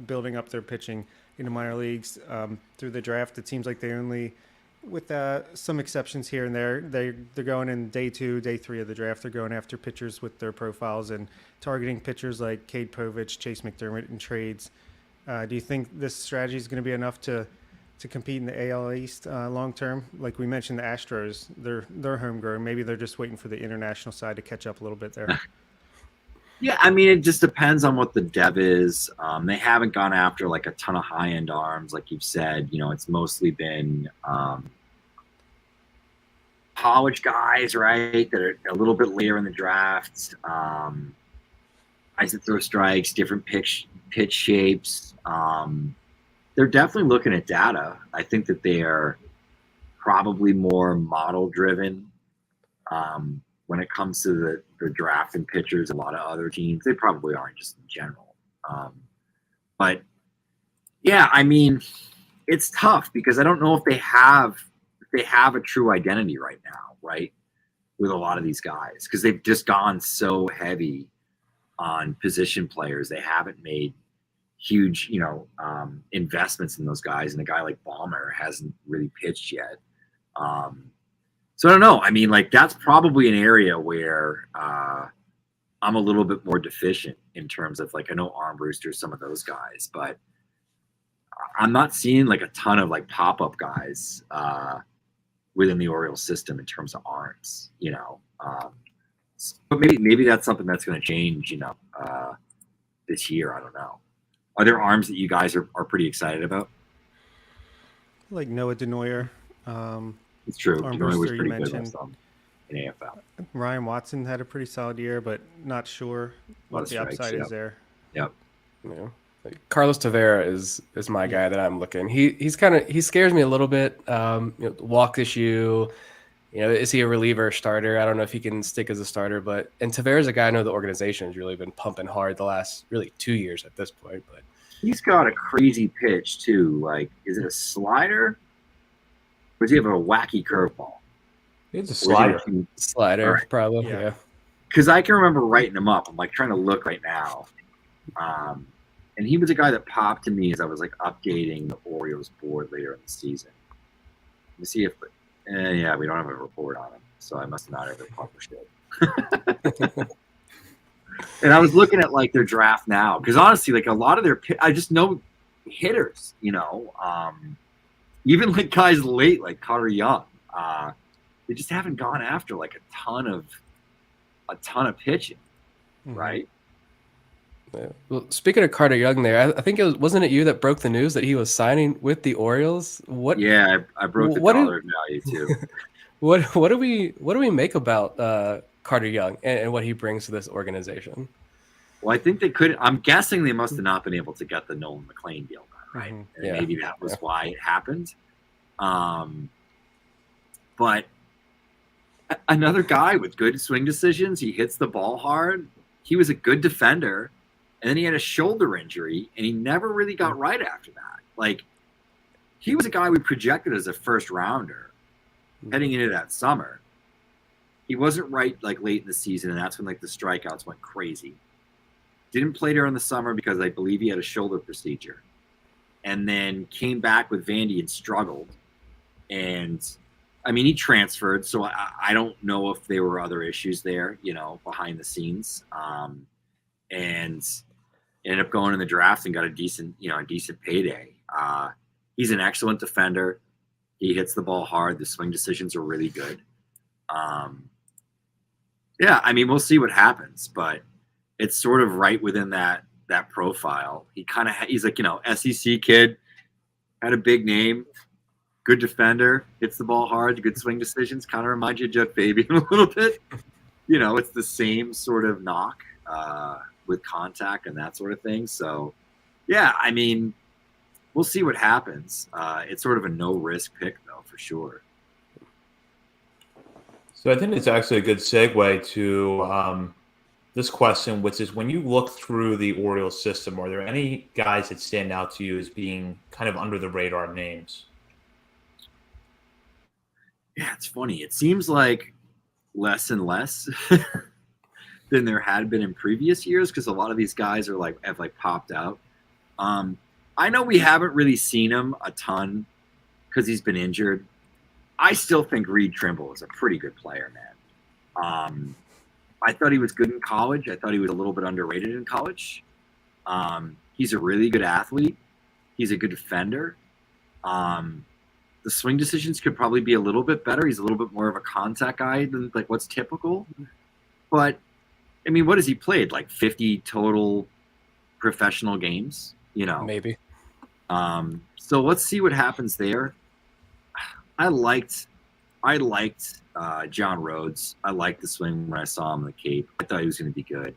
S4: building up their pitching in the minor leagues through the draft? It seems like they only, with some exceptions here and there, they're going in day 2, day 3 of the draft. They're going after pitchers with their profiles and targeting pitchers like Cade Povich, Chase McDermott in trades. Do you think this strategy is going to be enough to compete in the AL East long term? Like we mentioned, the Astros, they're homegrown. Maybe they're just waiting for the international side to catch up a little bit there.
S2: Yeah, I mean, it just depends on what the dev is. They haven't gone after like a ton of high-end arms, like you've said. It's mostly been college guys, right, that are a little bit later in the draft. Eyes that throw strikes, different pitch shapes. They're definitely looking at data. I think that they are probably more model-driven. When it comes to the draft and pitchers, a lot of other teams, they probably aren't just in general. But yeah, I mean, it's tough because I don't know if they have a true identity right now, right? With a lot of these guys, because they've just gone so heavy on position players. They haven't made huge, investments in those guys. And a guy like Ballmer hasn't really pitched yet. So I don't know. I mean, like that's probably an area where I'm a little bit more deficient in terms of like I know Armbruster, some of those guys, but I'm not seeing like a ton of like pop-up guys within the Orioles system in terms of arms, But maybe that's something that's going to change, this year. I don't know. Are there arms that you guys are pretty excited about?
S4: Like Noah Denoyer.
S2: It's true.
S4: Armbruster,
S2: was
S4: you
S2: pretty
S4: mentioned.
S2: good in AFL.
S4: Ryan Watson had a pretty solid year, but not sure what the upside is there.
S2: Yep.
S3: Yeah. Carlos Tavera is my guy that I'm looking. He scares me a little bit. Walk issue. Is he a reliever starter? I don't know if he can stick as a starter, and Tavera's a guy I know the organization has really been pumping hard the last really 2 years at this point. But
S2: he's got a crazy pitch too. Like, is it a slider? Or does he have a wacky curveball?
S1: It's a slider.
S3: Slider,
S2: right.
S3: Probably, yeah.
S2: Because I can remember writing him up. I'm like trying to look right now. And he was a guy that popped to me as I was like updating the Orioles board later in the season. Let me see if yeah, we don't have a report on him, so I must not have ever published it. And I was looking at like their draft now, because honestly, like a lot of I just know hitters, even like guys late like Carter Young, they just haven't gone after like a ton of pitching, right?
S3: Yeah. Well, speaking of Carter Young, there, I think wasn't it you that broke the news that he was signing with the Orioles? What?
S2: Yeah, I broke the dollar value too.
S3: What do we make about Carter Young and what he brings to this organization?
S2: Well, I think they could. I'm guessing they must have not been able to get the Nolan McLean deal done, right?
S4: Mm-hmm.
S2: And maybe that was why it happened. But another guy with good swing decisions. He hits the ball hard. He was a good defender. And then he had a shoulder injury, and he never really got right after that. Like, he was a guy we projected as a first rounder heading into that summer. He wasn't right, like, late in the season, and that's when, like, the strikeouts went crazy. Didn't play during the summer because I believe he had a shoulder procedure. And then came back with Vandy and struggled. And, I mean, he transferred, so I don't know if there were other issues there, behind the scenes. And ended up going in the draft and got a decent payday. He's an excellent defender. He hits the ball hard. The swing decisions are really good. Yeah, I mean, we'll see what happens, but it's sort of right within that profile. He's like, SEC kid, had a big name, good defender, hits the ball hard, good swing decisions. Kind of reminds you of Jeff Fabian a little bit. It's the same sort of knock with contact and that sort of thing. So, yeah, I mean, we'll see what happens. It's sort of a no-risk pick, though, for sure.
S1: So I think it's actually a good segue to this question, which is, when you look through the Orioles system, are there any guys that stand out to you as being kind of under the radar names?
S2: Yeah, it's funny. It seems like less and less than there had been in previous years, because a lot of these guys have popped out. I know we haven't really seen him a ton because he's been injured. I still think Reed Trimble is a pretty good player, man. I thought he was good in college. I thought he was a little bit underrated in college. He's a really good athlete. He's a good defender. The swing decisions could probably be a little bit better. He's a little bit more of a contact guy than what's typical. But, I mean, what has he played? 50 total professional games?
S3: Maybe.
S2: So let's see what happens there. I liked John Rhodes. I liked the swing when I saw him in the Cape. I thought he was going to be good.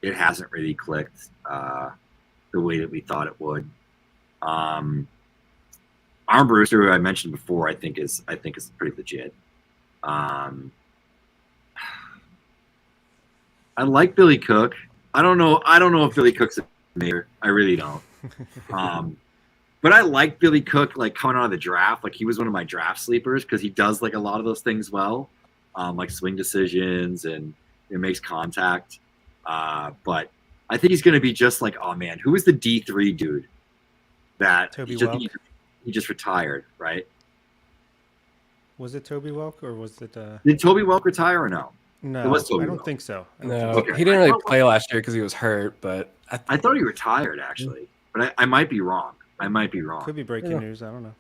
S2: It hasn't really clicked the way that we thought it would. Armbruster, who I mentioned before, I think is pretty legit. I like Billy Cook. I don't know if Billy Cook's a mayor. I really don't. But I like Billy Cook, coming out of the draft. He was one of my draft sleepers because he does a lot of those things well, like swing decisions and it makes contact. But I think he's going to be just oh man, who was the D3 dude that
S4: Toby Welk?
S2: He just retired, right?
S4: Was it Toby Welk or was it?
S2: Did Toby Welk retire or no?
S4: No,
S2: It was Toby
S4: I don't
S2: Welk.
S4: think so.
S3: No,
S2: Okay.
S3: he didn't really play last year because he was hurt. But
S2: I thought he retired actually, but I might be wrong.
S4: Could be breaking news. I don't know.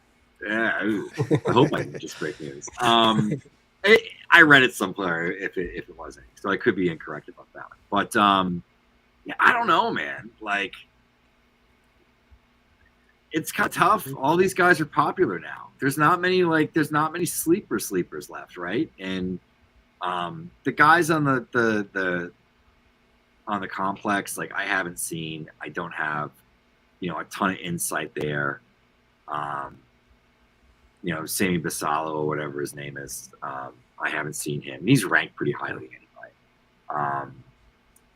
S2: Yeah, ooh, I hope I didn't just break news. I read it somewhere if it wasn't, so I could be incorrect about that. But yeah, I don't know, man. It's kind of tough. All these guys are popular now. There's not many sleepers left, right? And the guys on the complex, I haven't seen. I don't have a ton of insight there. Sammy Basallo or whatever his name is. I haven't seen him. And he's ranked pretty highly anyway.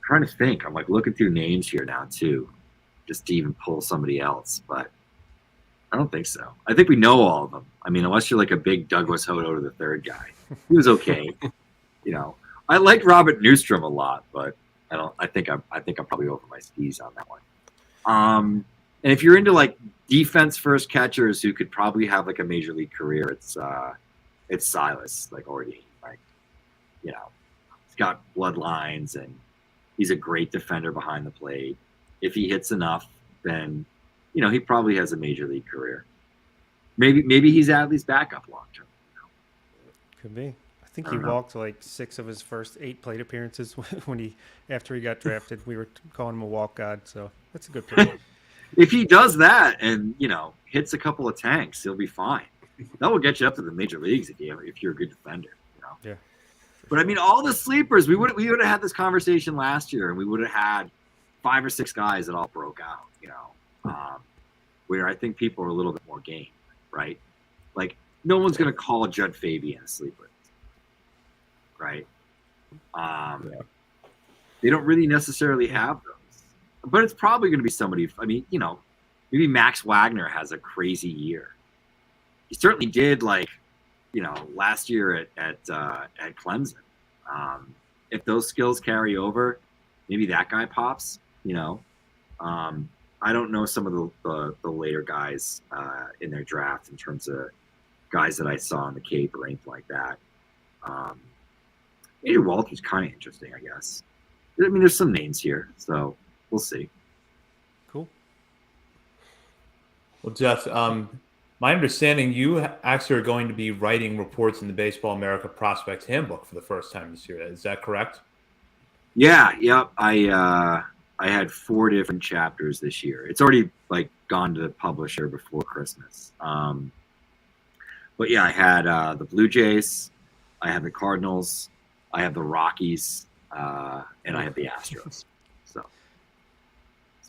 S2: Trying to think. I'm looking through names here now too, just to even pull somebody else, but I don't think so. I think we know all of them. I mean, unless you're a big Douglas Hodo the third guy. He was okay. I liked Robert Newstrom a lot, but I think I'm probably over my skis on that one. And if you're into defense first catchers who could probably have a major league career, it's Silas, already. He's got bloodlines and he's a great defender behind the plate. If he hits enough, then he probably has a major league career. Maybe he's Adley's backup long term.
S4: Could be. I think he walked 6 of his first 8 plate appearances after he got drafted. We were calling him a walk god, so that's a good pick.
S2: If he does that and hits a couple of tanks, he'll be fine. That will get you up to the major leagues if you're a good defender.
S4: Yeah.
S2: But I mean, all the sleepers, we would have had this conversation last year, and we would have had 5 or 6 guys that all broke out. Where I think people are a little bit more game, right? No one's going to call Judd Fabian a sleeper, right? They don't really necessarily have those, but it's probably going to be somebody. I mean, maybe Max Wagner has a crazy year. He certainly did, last year at Clemson. If those skills carry over, maybe that guy pops. I don't know some of the later guys in their draft in terms of guys that I saw on the Cape or anything like that. Andrew Walter's kind of interesting, I guess. I mean, there's some names here, so we'll see.
S1: Well, Geoff, my understanding, you actually are going to be writing reports in the Baseball America Prospect Handbook for the first time this year. Is that correct?
S2: Yeah, yep. I had 4 different chapters this year. It's already like gone to the publisher before Christmas. But yeah, I had the Blue Jays, I have the Cardinals, I have the Rockies, and I have the Astros. So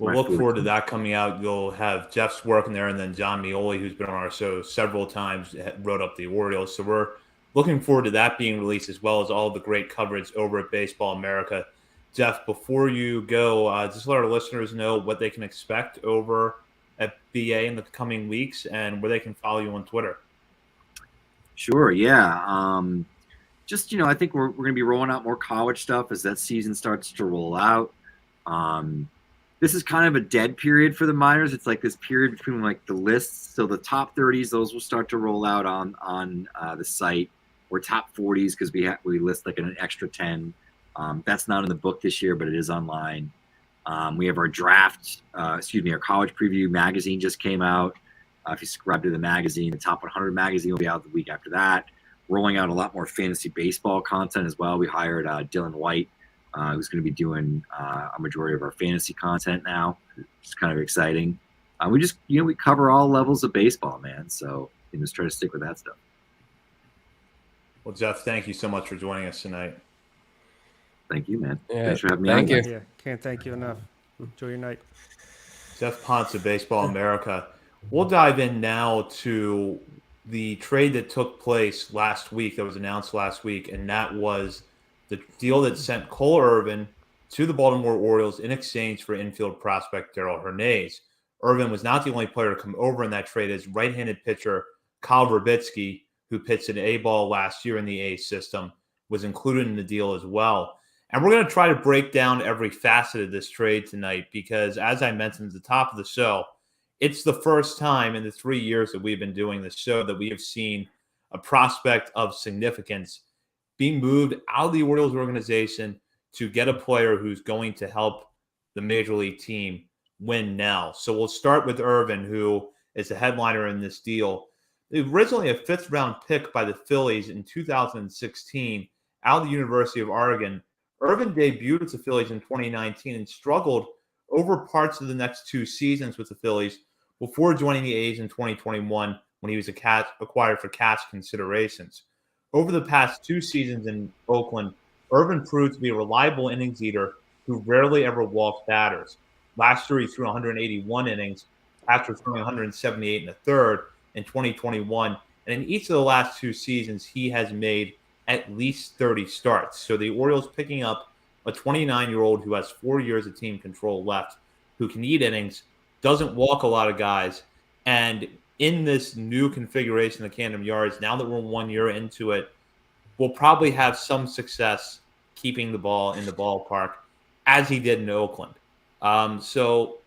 S1: we'll look forward to that coming out. You'll have Geoff's working there, and then John Mioli, who's been on our show several times, wrote up the Orioles. So we're looking forward to that being released, as well as all the great coverage over at Baseball America. Geoff, before you go, just let our listeners know what they can expect over at BA in the coming weeks and where they can follow you on Twitter.
S2: Sure, yeah. Just, I think we're going to be rolling out more college stuff as that season starts to roll out. This is kind of a dead period for the minors. It's like this period between like the lists. So the top 30s, those will start to roll out on the site, or top 40s because we list like an extra 10. That's not in the book this year, but it is online. We have our draft, our college preview magazine just came out. If you subscribe to the magazine, the Top 100 magazine will be out the week after that. Rolling out a lot more fantasy baseball content as well. We hired Dylan White, who's going to be doing a majority of our fantasy content now, which is kind of exciting. We just, we cover all levels of baseball, man. So just try to stick with that stuff.
S1: Well, Geoff, thank you so much for joining us tonight.
S2: Thank you, man.
S3: Yeah,
S2: thanks for having me
S3: on.
S2: Thank
S3: you.
S4: Yeah, can't thank you enough. Enjoy your night.
S1: Geoff Pontes of Baseball America. We'll dive in now to the trade that took place last week, that was announced last week, and that was the deal that sent Cole Irvin to the Baltimore Orioles in exchange for infield prospect Darell Hernandez. Irvin was not the only player to come over in that trade, as right-handed pitcher Kyle Verbitsky, who pitched an A-ball last year in the A system, was included in the deal as well. And we're going to try to break down every facet of this trade tonight because, as I mentioned at the top of the show, it's the first time in the 3 years that we've been doing this show that we have seen a prospect of significance being moved out of the Orioles organization to get a player who's going to help the Major League team win now. So we'll start with Irvin, who is the headliner in this deal. Originally a 5th-round pick by the Phillies in 2016 out of the University of Oregon, Irvin debuted with the Phillies in 2019 and struggled over parts of the next 2 seasons with the Phillies before joining the A's in 2021 when he was acquired for cash considerations. Over the past 2 seasons in Oakland, Irvin proved to be a reliable innings eater who rarely ever walked batters. Last year, he threw 181 innings after throwing 178 in the third in 2021. And in each of the last 2 seasons, he has made at least 30 starts. So the Orioles picking up a 29-year-old who has 4 years of team control left, who can eat innings, doesn't walk a lot of guys. And in this new configuration of Camden Yards, now that we're 1 year into it, we'll probably have some success keeping the ball in the ballpark as he did in Oakland. So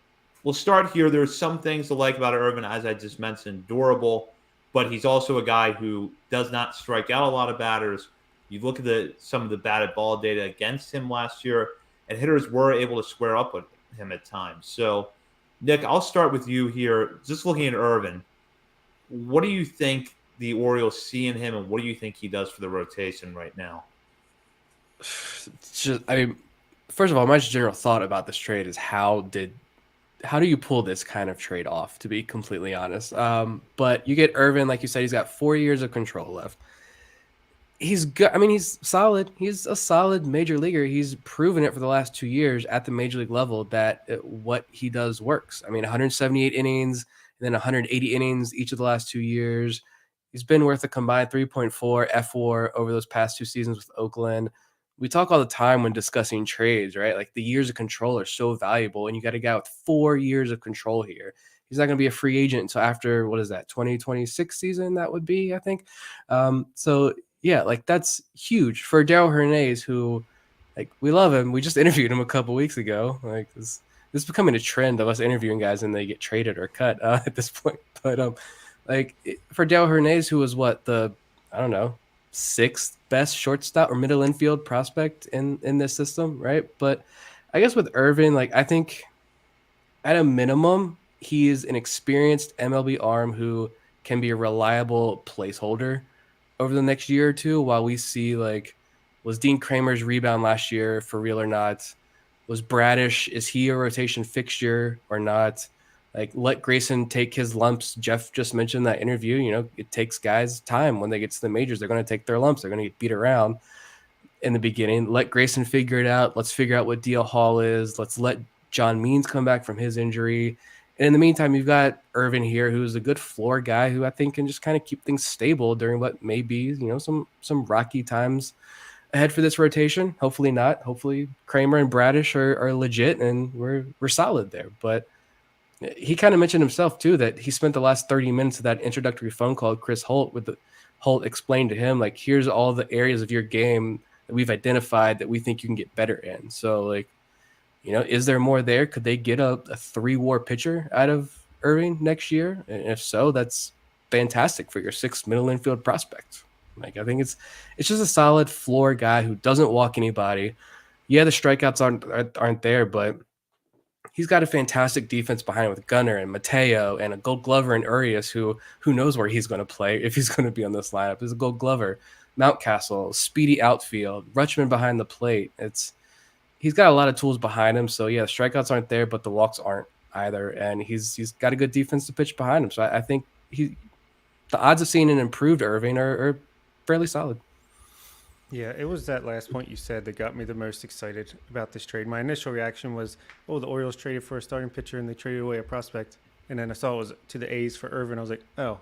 S1: we'll start here. There's some things to like about Irvin, as I just mentioned, durable, but he's also a guy who does not strike out a lot of batters. You look at some of the batted ball data against him last year, and hitters were able to square up with him at times. So, Nick, I'll start with you here. Just looking at Irvin, what do you think the Orioles see in him, and what do you think he does for the rotation right now?
S3: First of all, my general thought about this trade is how do you pull this kind of trade off, to be completely honest? But you get Irvin, like you said, he's got 4 years of control left. He's good. He's solid. He's a solid major leaguer. He's proven it for the last 2 years at the major league level that what he does works. 178 innings and then 180 innings each of the last 2 years. He's been worth a combined 3.4 F4 over those past 2 seasons with Oakland. We talk all the time when discussing trades, right? Like the years of control are so valuable, and you got a guy with 4 years of control here. He's not going to be a free agent until after, 2026 season, that would be, I think. So yeah, that's huge for Darell Hernandez, who, we love him. We just interviewed him a couple weeks ago. This is becoming a trend of us interviewing guys and they get traded or cut at this point. But for Darell Hernandez, who was the 6th best shortstop or middle infield prospect in this system, right? But I guess with Irvin, I think at a minimum, he is an experienced MLB arm who can be a reliable placeholder over the next year or two, while we see, like, was Dean Kramer's rebound last year for real or not? Was Bradish, is he a rotation fixture or not? Like, let Grayson take his lumps. Geoff just mentioned that interview. You know, it takes guys time when they get to the majors. They're going to take their lumps. They're going to get beat around in the beginning. Let Grayson figure it out. Let's figure out what DL Hall is. Let's let John Means come back from his injury. And in the meantime, you've got Irvin here, who's a good floor guy who I think can just kind of keep things stable during what may be, you know, some rocky times ahead for this rotation. Hopefully not. Hopefully Kramer and Bradish are legit and we're solid there. But he kind of mentioned himself too that he spent the last 30 minutes of that introductory phone call with Chris Holt, Holt explained to him, like, here's all the areas of your game that we've identified that we think you can get better in. So, like, you know, is there more there? Could they get a 3-WAR pitcher out of Irving next year? And if so, that's fantastic for your 6th middle infield prospect. Like, I think it's just a solid floor guy who doesn't walk anybody. Yeah, the strikeouts aren't there, but he's got a fantastic defense behind him with Gunner and Mateo and a Gold Glover and Urias, who knows where he's going to play if he's going to be on this lineup. He's a Gold Glover, Mountcastle, speedy outfield, Rutschman behind the plate. He's got a lot of tools behind him. So yeah, strikeouts aren't there, but the walks aren't either, and he's got a good defense to pitch behind him. So I think the odds of seeing an improved Irving are fairly solid.
S4: Yeah, it was that last point you said that got me the most excited about this trade. My initial reaction was, oh, the Orioles traded for a starting pitcher and they traded away a prospect. And then I saw it was to the A's for Irvin. I was like, oh,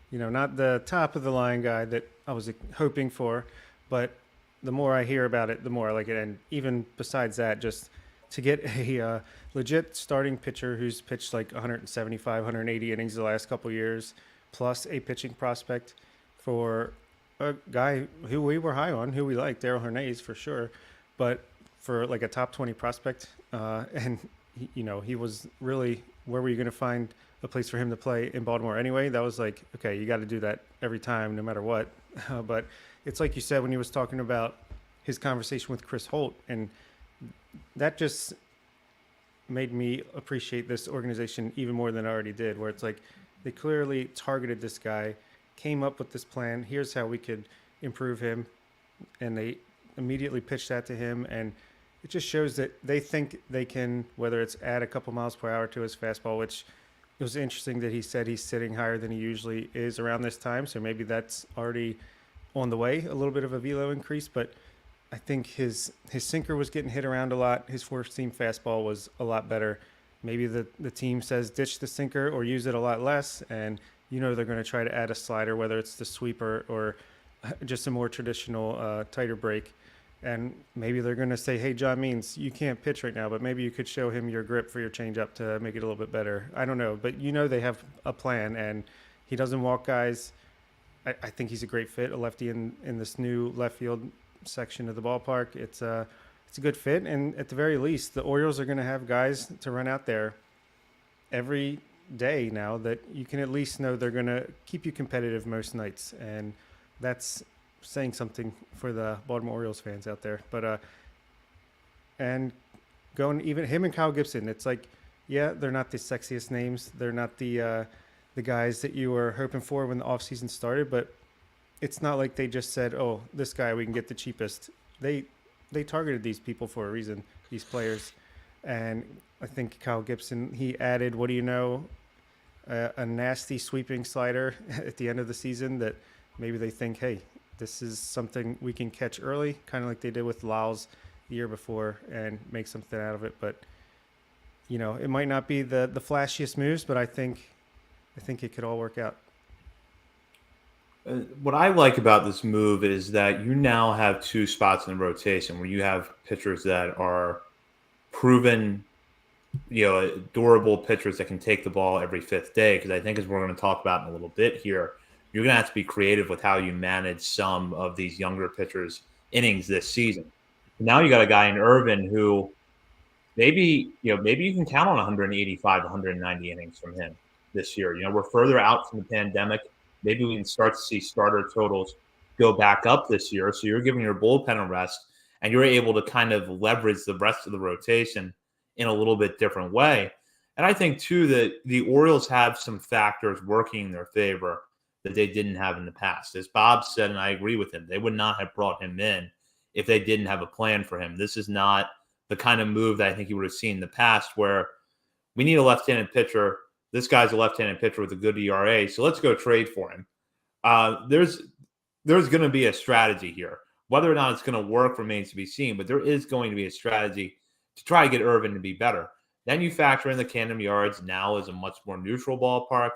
S4: you know, not the top of the line guy that I was hoping for. But the more I hear about it, the more I like it. And even besides that, just to get a legit starting pitcher who's pitched like 175, 180 innings the last couple years, plus a pitching prospect for a guy who we were high on, who we liked, Darell Hernandez for sure, but for like a top 20 prospect, and he was really, where were you going to find a place for him to play in Baltimore anyway? That was like, okay, you got to do that every time, no matter what. But it's like you said when he was talking about his conversation with Chris Holt, and that just made me appreciate this organization even more than I already did, where it's like they clearly targeted this guy, came up with this plan. Here's how we could improve him. And they immediately pitched that to him. And it just shows that they think they can, whether it's add a couple miles per hour to his fastball, which it was interesting that he said he's sitting higher than he usually is around this time. So maybe that's already on the way, a little bit of a velo increase. But I think his sinker was getting hit around a lot. His four-seam fastball was a lot better. Maybe the team says ditch the sinker or use it a lot less, and they're going to try to add a slider, whether it's the sweeper or just a more traditional tighter break. And maybe they're going to say, hey, John Means, you can't pitch right now, but maybe you could show him your grip for your changeup to make it a little bit better. I don't know, but they have a plan, and he doesn't walk guys. I think he's a great fit, a lefty in this new left field section of the ballpark. It's a good fit, and at the very least, the Orioles are going to have guys to run out there every day now that you can at least know they're going to keep you competitive most nights, and that's saying something for the Baltimore Orioles fans out there. But and going even him and Kyle Gibson, it's like, yeah, they're not the sexiest names, they're not the guys that you were hoping for when the offseason started, but it's not like they just said, oh, this guy we can get the cheapest. They targeted these people for a reason, these players. And I think Kyle Gibson, he added, what do you know, a nasty sweeping slider at the end of the season that maybe they think, hey, this is something we can catch early, kind of like they did with Lyles the year before, and make something out of it. But, it might not be the flashiest moves, but I think it could all work out.
S1: What I like about this move is that you now have two spots in the rotation where you have pitchers that are proven, durable pitchers that can take the ball every fifth day. Because I think, as we're going to talk about in a little bit here, you're going to have to be creative with how you manage some of these younger pitchers' innings this season. Now you got a guy in Irvin who maybe you can count on 185, 190 innings from him this year. We're further out from the pandemic. Maybe we can start to see starter totals go back up this year. So you're giving your bullpen a rest, and you're able to kind of leverage the rest of the rotation in a little bit different way. And I think, too, that the Orioles have some factors working in their favor that they didn't have in the past. As Bob said, and I agree with him, they would not have brought him in if they didn't have a plan for him. This is not the kind of move that I think you would have seen in the past where we need a left-handed pitcher. This guy's a left-handed pitcher with a good ERA, so let's go trade for him. There's going to be a strategy here. Whether or not it's going to work remains to be seen, but there is going to be a strategy to try to get Irvin to be better. Then you factor in the Camden Yards now is a much more neutral ballpark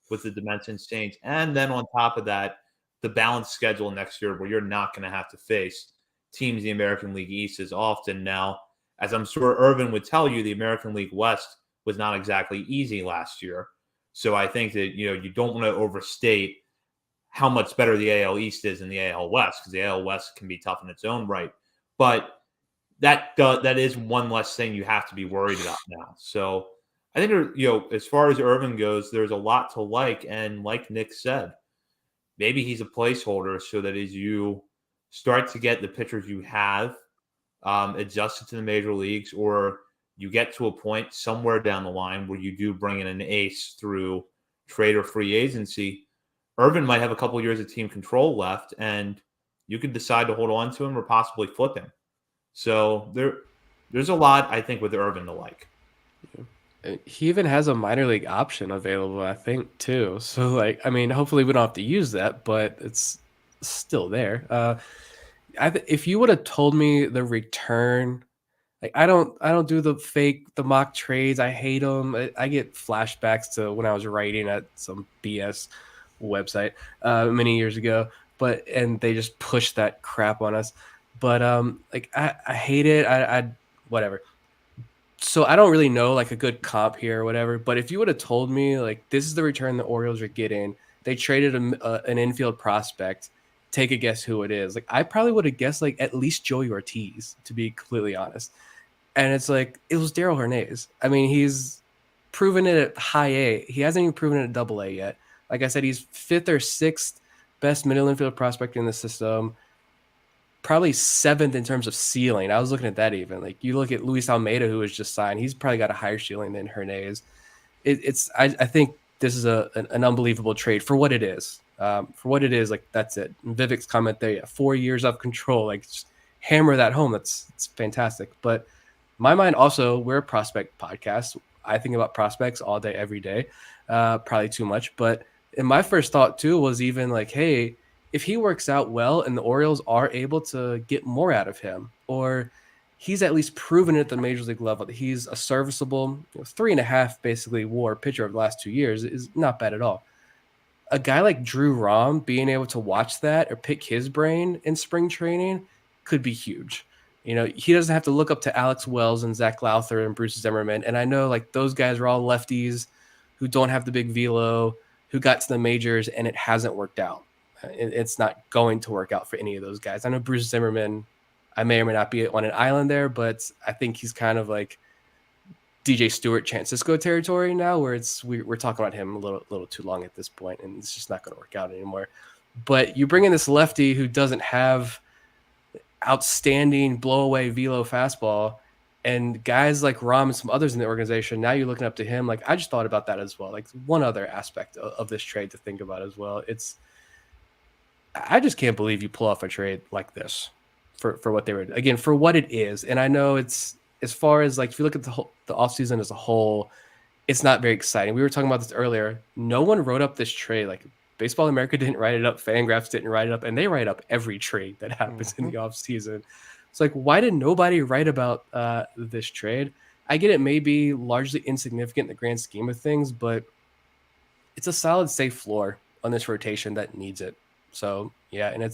S1: with the dimensions change. And then on top of that, the balanced schedule next year where you're not going to have to face teams in the American League East as often now. As I'm sure Irvin would tell you, the American League West was not exactly easy last year. So I think that, you don't want to overstate how much better the AL East is than the AL West, because the AL West can be tough in its own right. But that is one less thing you have to be worried about now. So I think, as far as Irvin goes, there's a lot to like. And like Nick said, maybe he's a placeholder so that as you start to get the pitchers you have adjusted to the major leagues, or you get to a point somewhere down the line where you do bring in an ace through trade or free agency, Irvin might have a couple years of team control left, and you could decide to hold on to him or possibly flip him. So there's a lot, I think, with Irvin to like.
S3: He even has a minor league option available, I think, too. So, hopefully we don't have to use that, but it's still there. If you would have told me the return, I don't do the mock trades. I hate them. I get flashbacks to when I was writing at some BS website many years ago, and they just push that crap on us. But I hate it. I whatever. So I don't really know a good comp here or whatever. But if you would have told me this is the return the Orioles are getting, they traded an infield prospect. Take a guess who it is. I probably would have guessed at least Joey Ortiz, to be completely honest. And it's it was Darryl Hernandez. I mean, he's proven it at high A. He hasn't even proven it at double A yet. Like I said, he's 5th or 6th best middle infield prospect in the system. Probably 7th in terms of ceiling. I was looking at that even. You look at Luis Almeida, who was just signed. He's probably got a higher ceiling than Hernandez. I think this is an unbelievable trade for what it is. For what it is, that's it. And Vivek's comment there, 4 years of control. Just hammer that home. It's fantastic. But my mind also, we're a prospect podcast. I think about prospects all day, every day. Probably too much. But and my first thought too was even hey, if he works out well and the Orioles are able to get more out of him, or he's at least proven it at the major league level that he's a serviceable 3.5 basically WAR pitcher of the last 2 years is not bad at all. A guy like Drew Rom being able to watch that or pick his brain in spring training could be huge. He doesn't have to look up to Alex Wells and Zach Lowther and Bruce Zimmerman. And I know those guys are all lefties who don't have the big velo, who got to the majors, and it hasn't worked out. It's not going to work out for any of those guys. I know Bruce Zimmerman, I may or may not be on an island there, but I think he's kind of DJ Stewart, Francisco territory now, where we're talking about him a little too long at this point, and it's just not going to work out anymore. But you bring in this lefty who doesn't have outstanding blow away velo fastball, and guys like Rom and some others in the organization, now you're looking up to him. I just thought about that as well. One other aspect of this trade to think about as well. I just can't believe you pull off a trade like this for what they were, again, for what it is. And I know it's, as far as if you look at the offseason as a whole, it's not very exciting. We were talking about this earlier. No one wrote up this trade. Baseball America didn't write it up. Fangraphs didn't write it up, and they write up every trade that happens in the offseason. It's why did nobody write about this trade? I get it may be largely insignificant in the grand scheme of things, but it's a solid, safe floor on this rotation that needs it. So, yeah, and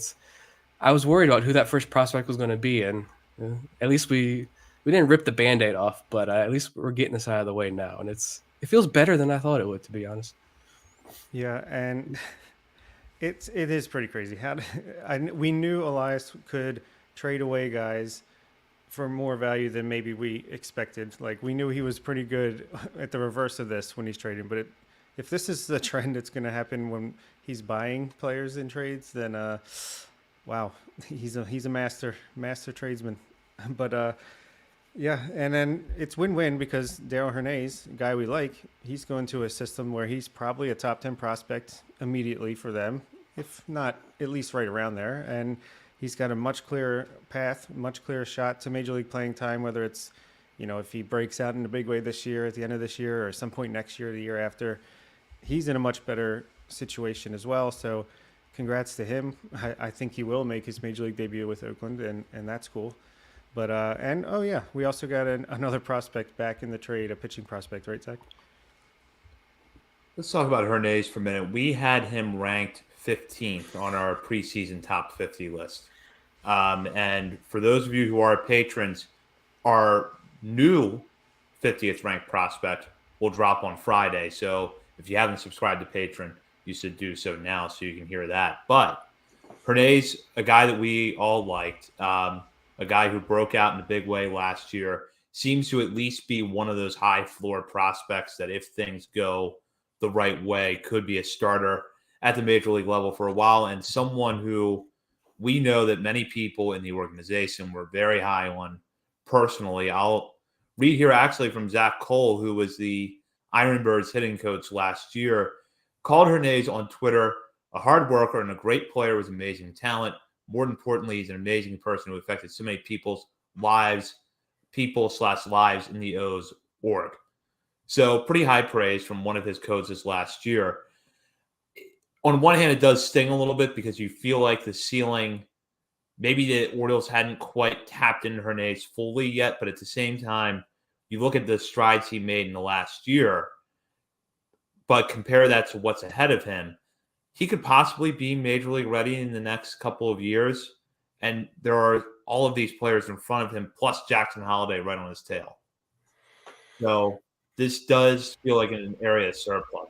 S3: I was worried about who that first prospect was going to be, and at least we didn't rip the Band-Aid off, but at least we're getting this out of the way now, and it feels better than I thought it would, to be honest.
S4: Yeah, and it is pretty crazy. We knew Elias could trade away guys for more value than maybe we expected. We knew he was pretty good at the reverse of this when he's trading, but if this is the trend that's going to happen when he's buying players in trades, then wow, he's a master tradesman. But Yeah, and then it's win-win because Darryl Hernandez, a guy we like, he's going to a system where he's probably a top 10 prospect immediately for them, if not at least right around there. And he's got a much clearer path, much clearer shot to major league playing time, whether it's, if he breaks out in a big way this year, at the end of this year, or some point next year, or the year after. He's in a much better situation as well. So congrats to him. I think he will make his major league debut with Oakland, and that's cool. But and oh yeah, we also got another prospect back in the trade, a pitching prospect, right, Zach?
S1: Let's talk about Hernandez for a minute. We had him ranked 15th on our preseason top 50 list. And for those of you who are patrons, our new 50th ranked prospect will drop on Friday. So if you haven't subscribed to Patreon, you should do so now so you can hear that. But Hernandez, a guy that we all liked, a guy who broke out in a big way last year, seems to at least be one of those high floor prospects that if things go the right way, could be a starter at the major league level for a while, and someone who we know that many people in the organization were very high on personally. I'll read here actually from Zach Cole, who was the Ironbirds hitting coach last year, called Hernandez on Twitter a hard worker and a great player with amazing talent. More importantly, he's an amazing person who affected so many people's lives, people/lives in the O's org. So pretty high praise from one of his coaches last year. On one hand, it does sting a little bit because you feel like the ceiling, maybe the Orioles hadn't quite tapped into Hernandez fully yet, but at the same time, you look at the strides he made in the last year, but compare that to what's ahead of him. He could possibly be major league ready in the next couple of years. And there are all of these players in front of him, plus Jackson Holliday right on his tail. So this does feel like an area of surplus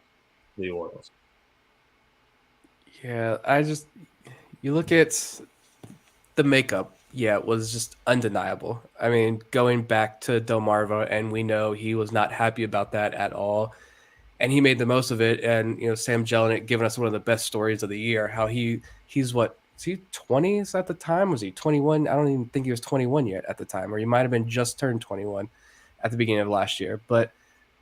S1: for the Orioles.
S3: Yeah, you look at the makeup, it was just undeniable. I mean, going back to Delmarva, and we know he was not happy about that at all. And he made the most of it. And, Sam Jelinek giving us one of the best stories of the year, how he's what, is he 20s at the time? Was he 21? I don't even think he was 21 yet at the time, or he might have been just turned 21 at the beginning of last year. But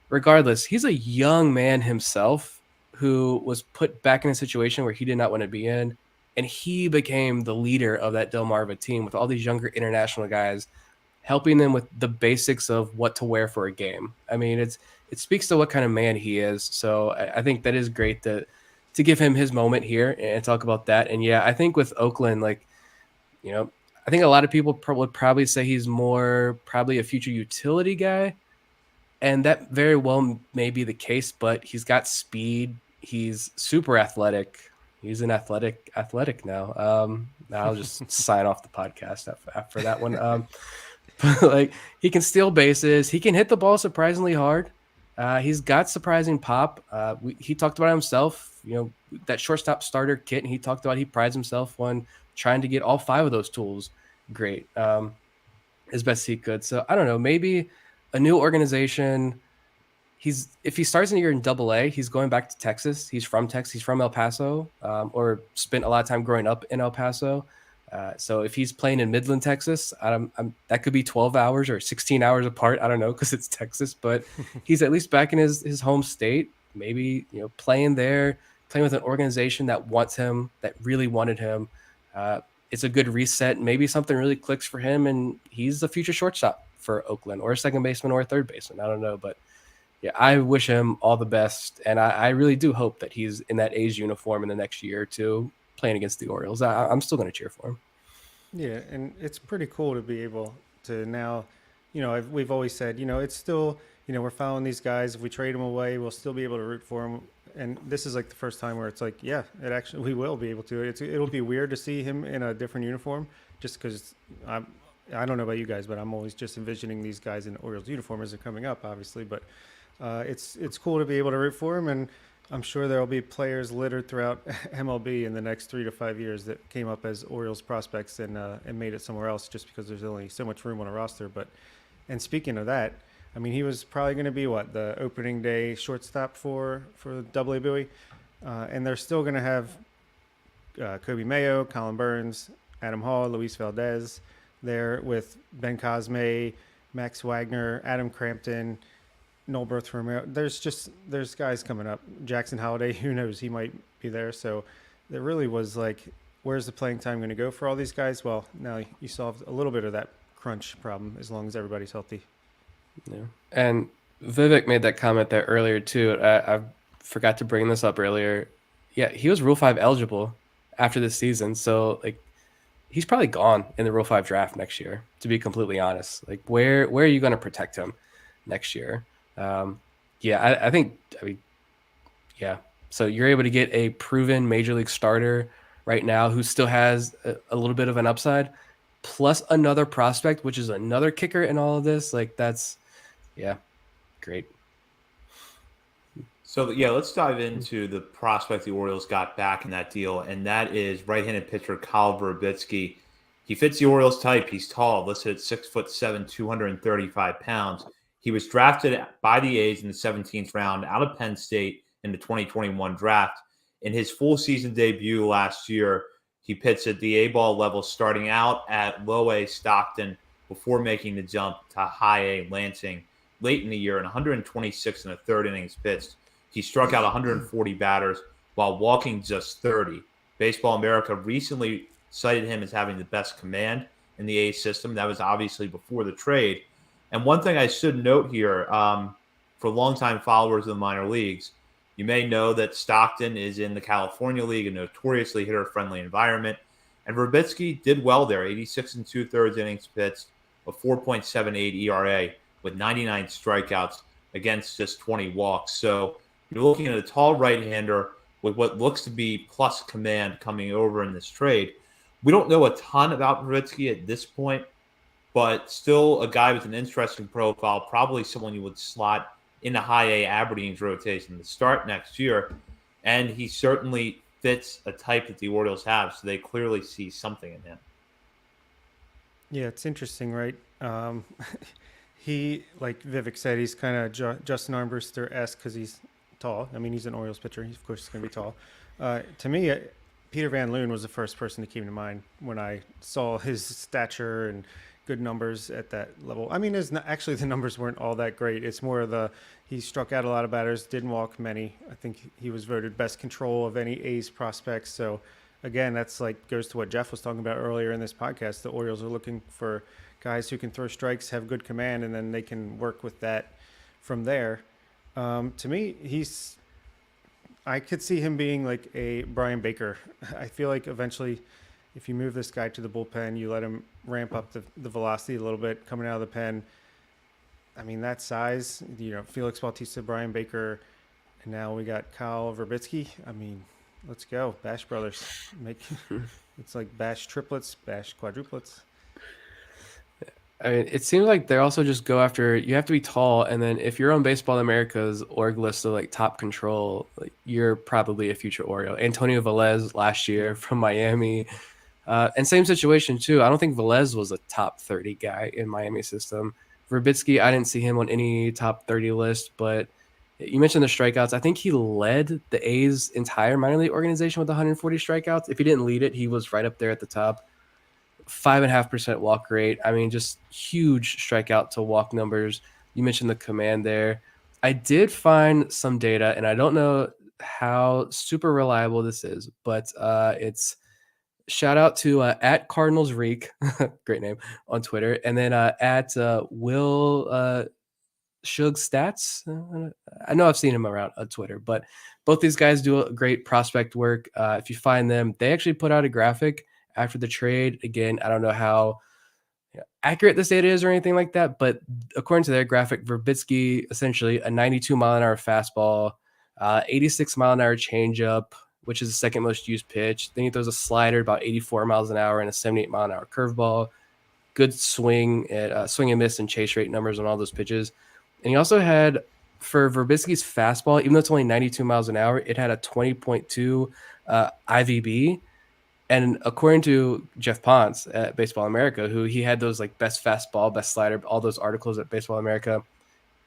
S3: regardless, he's a young man himself who was put back in a situation where he did not want to be in. And he became the leader of that Delmarva team with all these younger international guys, helping them with the basics of what to wear for a game. I mean, it speaks to what kind of man he is. So I think that is great to give him his moment here and talk about that. And yeah, I think with Oakland, I think a lot of people would probably say he's more probably a future utility guy. And that very well may be the case, but he's got speed. He's super athletic. He's an athletic now. I'll just sign off the podcast after that one. But he can steal bases. He can hit the ball surprisingly hard. He's got surprising pop. He talked about himself, that shortstop starter kit, and he talked about he prides himself on trying to get all 5 of those tools great, as best he could. So I don't know, maybe a new organization. If he starts in a year in AA, he's going back to Texas. He's from Texas. He's from El Paso, or spent a lot of time growing up in El Paso. So if he's playing in Midland, Texas, that could be 12 hours or 16 hours apart. I don't know, because it's Texas, but he's at least back in his home state, maybe, playing there, playing with an organization that wants him, that really wanted him. It's a good reset. Maybe something really clicks for him, and he's the future shortstop for Oakland, or a second baseman, or a third baseman. I don't know, but yeah, I wish him all the best. And I really do hope that he's in that A's uniform in the next year or two, playing against the Orioles. I'm still going to cheer for him.
S4: Yeah, and it's pretty cool to be able to now, we've always said, it's still, we're following these guys. If we trade them away, we'll still be able to root for them. And this is the first time where it's we will be able to. It'll be weird to see him in a different uniform, just because I don't know about you guys, but I'm always just envisioning these guys in Orioles uniform as they're coming up, obviously. But it's cool to be able to root for him, and I'm sure there'll be players littered throughout MLB in the next 3 to 5 years that came up as Orioles prospects and made it somewhere else just because there's only so much room on a roster. And speaking of that, I mean, he was probably going to be the opening day shortstop for AA Bowie, and they're still going to have Kobe Mayo, Colin Burns, Adam Hall, Luis Valdez there with Ben Cosme, Max Wagner, Adam Crampton, Nolberth Romero. There's guys coming up. Jackson Holiday, who knows, he might be there. So there really was like, where's the playing time going to go for all these guys? Well, now you solved a little bit of that crunch problem as long as everybody's healthy.
S3: Yeah, and Vivek made that comment there earlier too. I forgot to bring this up earlier. Yeah, he was Rule 5 eligible after this season, so like he's probably gone in the Rule 5 draft next year. To be completely honest, like where are you going to protect him next year? Yeah, I think. I mean, yeah. So you're able to get a proven major league starter right now who still has a little bit of an upside, plus another prospect, which is another kicker in all of this. Like that's, yeah, great.
S1: So, yeah, let's dive into the prospect the Orioles got back in that deal, and that is right-handed pitcher Kyle Verbitsky. He fits the Orioles type. He's tall, listed at 6'7", 235 pounds. He was drafted by the A's in the 17th round out of Penn State in the 2021 draft. In his full season debut last year, he pitched at the A-ball level, starting out at low A Stockton before making the jump to high A Lansing late in the year in 126 and a third innings pitched. He struck out 140 batters while walking just 30. Baseball America recently cited him as having the best command in the A system. That was obviously before the trade. And one thing I should note here, for longtime followers of the minor leagues, you may know that Stockton is in the California League, a notoriously hitter-friendly environment. And Verbitsky did well there, 86 and two-thirds innings pitched, a 4.78 ERA with 99 strikeouts against just 20 walks. So you're looking at a tall right-hander with what looks to be plus command coming over in this trade. We don't know a ton about Verbitsky at this point, but still a guy with an interesting profile, probably someone you would slot in the high A Aberdeen's rotation to start next year. And he certainly fits a type that the Orioles have, so they clearly see something in him.
S4: Yeah, it's interesting, right? He, like Vivek said, he's kind of Justin Armbruster-esque because he's tall. I mean, he's an Orioles pitcher. Of course, he's going to be tall. To me, Peter Van Loon was the first person that came to mind when I saw his stature and good numbers at that level. I mean, actually the numbers weren't all that great. It's more he struck out a lot of batters, didn't walk many. I think he was voted best control of any A's prospects. So again, that's like goes to what Geoff was talking about earlier in this podcast. The Orioles are looking for guys who can throw strikes, have good command, and then they can work with that from there. To me, I could see him being like a Brian Baker. I feel like eventually, if you move this guy to the bullpen, you let him ramp up the velocity a little bit coming out of the pen. I mean, that size, Felix Bautista, Brian Baker, and now we got Kyle Verbitsky. I mean, let's go. Bash Brothers. It's like Bash triplets, Bash quadruplets.
S3: I mean, it seems like they also just go after, you have to be tall, and then if you're on Baseball America's org list of like top control, like you're probably a future Oriole. Antonio Velez last year from Miami, and same situation too. I don't think Velez was a top 30 guy in Miami system. Verbitsky, I didn't see him on any top 30 list, but you mentioned the strikeouts. I think he led the A's entire minor league organization with 140 strikeouts. If he didn't lead it, he was right up there at the top. 5.5% walk rate. I mean, just huge strikeout to walk numbers. You mentioned the command there. I did find some data, and I don't know how super reliable this is, but it's shout out to at Cardinals Reek, great name on Twitter, and then at Will Shug Stats. I know I've seen him around on Twitter, but both these guys do a great prospect work. If you find them, they actually put out a graphic after the trade. Again, I don't know how accurate this data is or anything like that, but according to their graphic, Verbitsky, essentially a 92-mile-an-hour fastball, 86-mile-an-hour changeup, which is the second most used pitch. Then he throws a slider about 84 miles an hour and a 78-mile-an-hour curveball. Good swing and miss and chase rate numbers on all those pitches. And he also had, for Verbitsky's fastball, even though it's only 92 miles an hour, it had a 20.2 IVB. And according to Geoff Pontes at Baseball America, who he had those like best fastball, best slider, all those articles at Baseball America,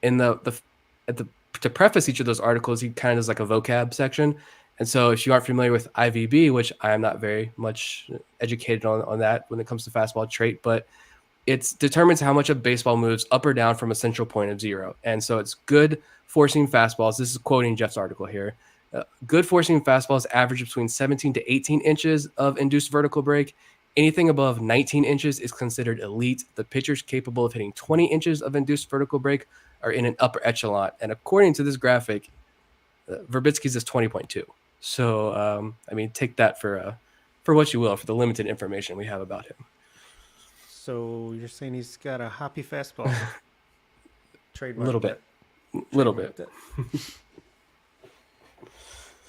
S3: in to preface each of those articles, he kind of does like a vocab section. And so if you aren't familiar with IVB, which I am not very much educated on that when it comes to fastball trait, but it determines how much a baseball moves up or down from a central point of zero. And so it's good forcing fastballs. This is quoting Geoff's article here. Good forcing fastballs average between 17 to 18 inches of induced vertical break. Anything above 19 inches is considered elite. The pitchers capable of hitting 20 inches of induced vertical break are in an upper echelon. And according to this graphic, Verbitsky's is 20.2. So, I mean, take that for what you will, for the limited information we have about him.
S4: So you're saying he's got a hoppy fastball? Trademark.
S3: Little bit. Little bit.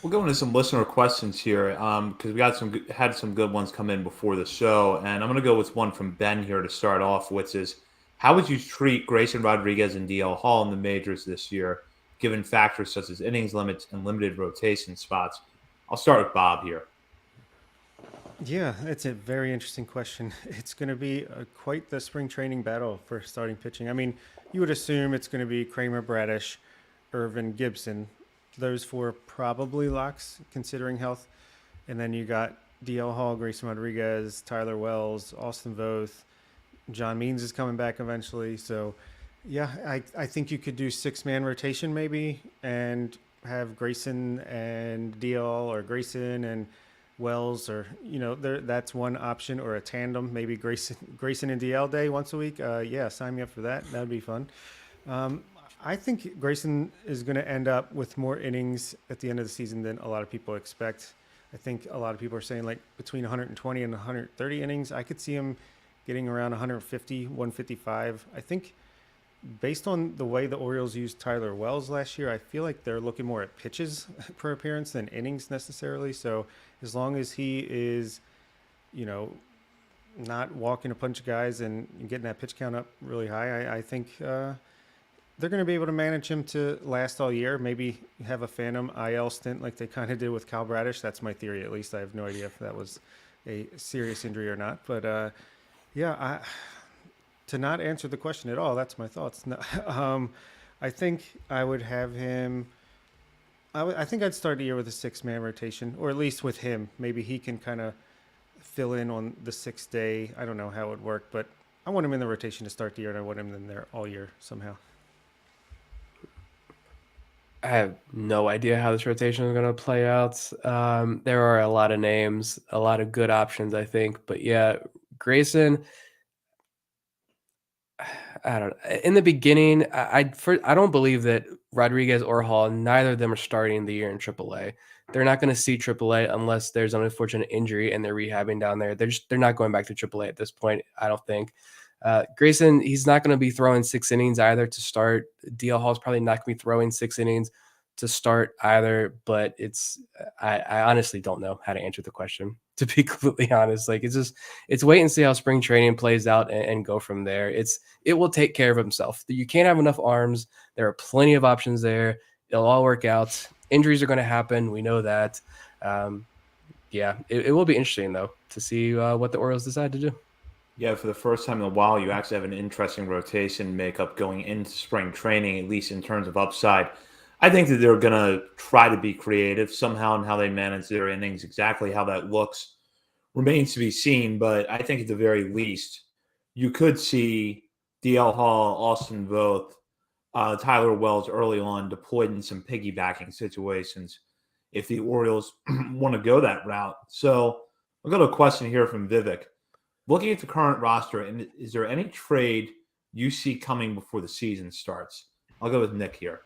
S1: We'll go into some listener questions here because we had some good ones come in before the show, and I'm going to go with one from Ben here to start off, which is, how would you treat Grayson Rodriguez and DL Hall in the majors this year, given factors such as innings limits and limited rotation spots? I'll start with Bob here.
S4: Yeah, it's a very interesting question. It's going to be quite the spring training battle for starting pitching. I mean, you would assume it's going to be Kramer, Bradish, Irvin, Gibson. Those four probably locks considering health. And then you got DL Hall, Grayson Rodriguez, Tyler Wells, Austin Voth. John Means is coming back eventually. So, yeah, I think you could do 6-man rotation maybe and have Grayson and DL, or Grayson and Wells, or that's one option, or a tandem, maybe Grayson and DL day once a week. Yeah, sign me up for that. That'd be fun. I think Grayson is going to end up with more innings at the end of the season than a lot of people expect. I think a lot of people are saying like between 120 and 130 innings. I could see him getting around 150, 155. I think based on the way the Orioles used Tyler Wells last year, I feel like they're looking more at pitches per appearance than innings necessarily. So as long as he is, not walking a bunch of guys and getting that pitch count up really high, I think they're going to be able to manage him to last all year. Maybe have a phantom IL stint like they kind of did with Kyle Bradish. That's my theory, at least. I have no idea if that was a serious injury or not. But to not answer the question at all, that's my thoughts. No, I think I would have him. I think I'd start the year with a 6-man rotation, or at least with him. Maybe he can kind of fill in on the 6th day. I don't know how it would work, but I want him in the rotation to start the year, and I want him in there all year somehow.
S3: I have no idea how this rotation is going to play out. There are a lot of names, a lot of good options, I think. But yeah, Grayson, I don't know. In the beginning, I don't believe that Rodriguez or Hall, neither of them are starting the year in AAA. They're not going to see AAA unless there's an unfortunate injury and they're rehabbing down there. They're not going back to AAA at this point, I don't think. Grayson, he's not going to be throwing 6 innings either to start. DL Hall's probably not going to be throwing 6 innings to start either, but I honestly don't know how to answer the question, to be completely honest. Like, it's wait and see how spring training plays out and go from there. It will take care of himself. You can't have enough arms. There are plenty of options there. It'll all work out. Injuries are going to happen. We know that. It will be interesting though to see what the Orioles decide to do.
S1: Yeah, for the first time in a while, you actually have an interesting rotation makeup going into spring training, at least in terms of upside. I think that they're going to try to be creative somehow in how they manage their innings. Exactly how that looks remains to be seen, but I think at the very least, you could see DL Hall, Austin Voth, Tyler Wells early on deployed in some piggybacking situations if the Orioles want to go that route. So I've got a question here from Vivek. Looking at the current roster, and is there any trade you see coming before the season starts? I'll go with Nick here.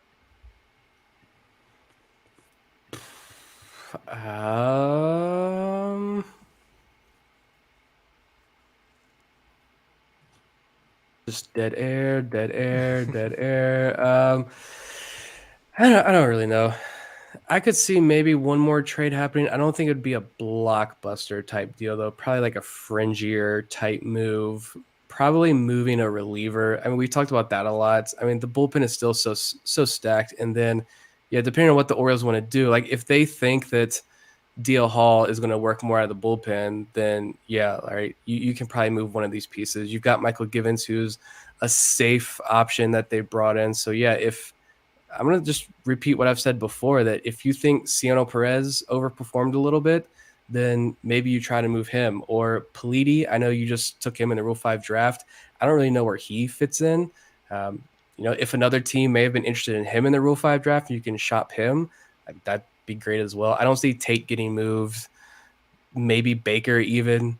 S3: Just dead air. I don't really know. I could see maybe one more trade happening. I don't think it would be a blockbuster type deal, though. Probably like a fringier type move. Probably moving a reliever. I mean, we talked about that a lot. I mean, the bullpen is still so stacked. And then, yeah, depending on what the Orioles want to do, like if they think that DL Hall is going to work more out of the bullpen, then yeah, all right, you can probably move one of these pieces. You've got Michael Givens, who's a safe option that they brought in. So yeah, if I'm going to just repeat what I've said before, that if you think Ciano Perez overperformed a little bit, then maybe you try to move him. Or Politi, I know you just took him in the Rule 5 draft. I don't really know where he fits in. If another team may have been interested in him in the Rule 5 draft, you can shop him. That'd be great as well. I don't see Tate getting moved. Maybe Baker even.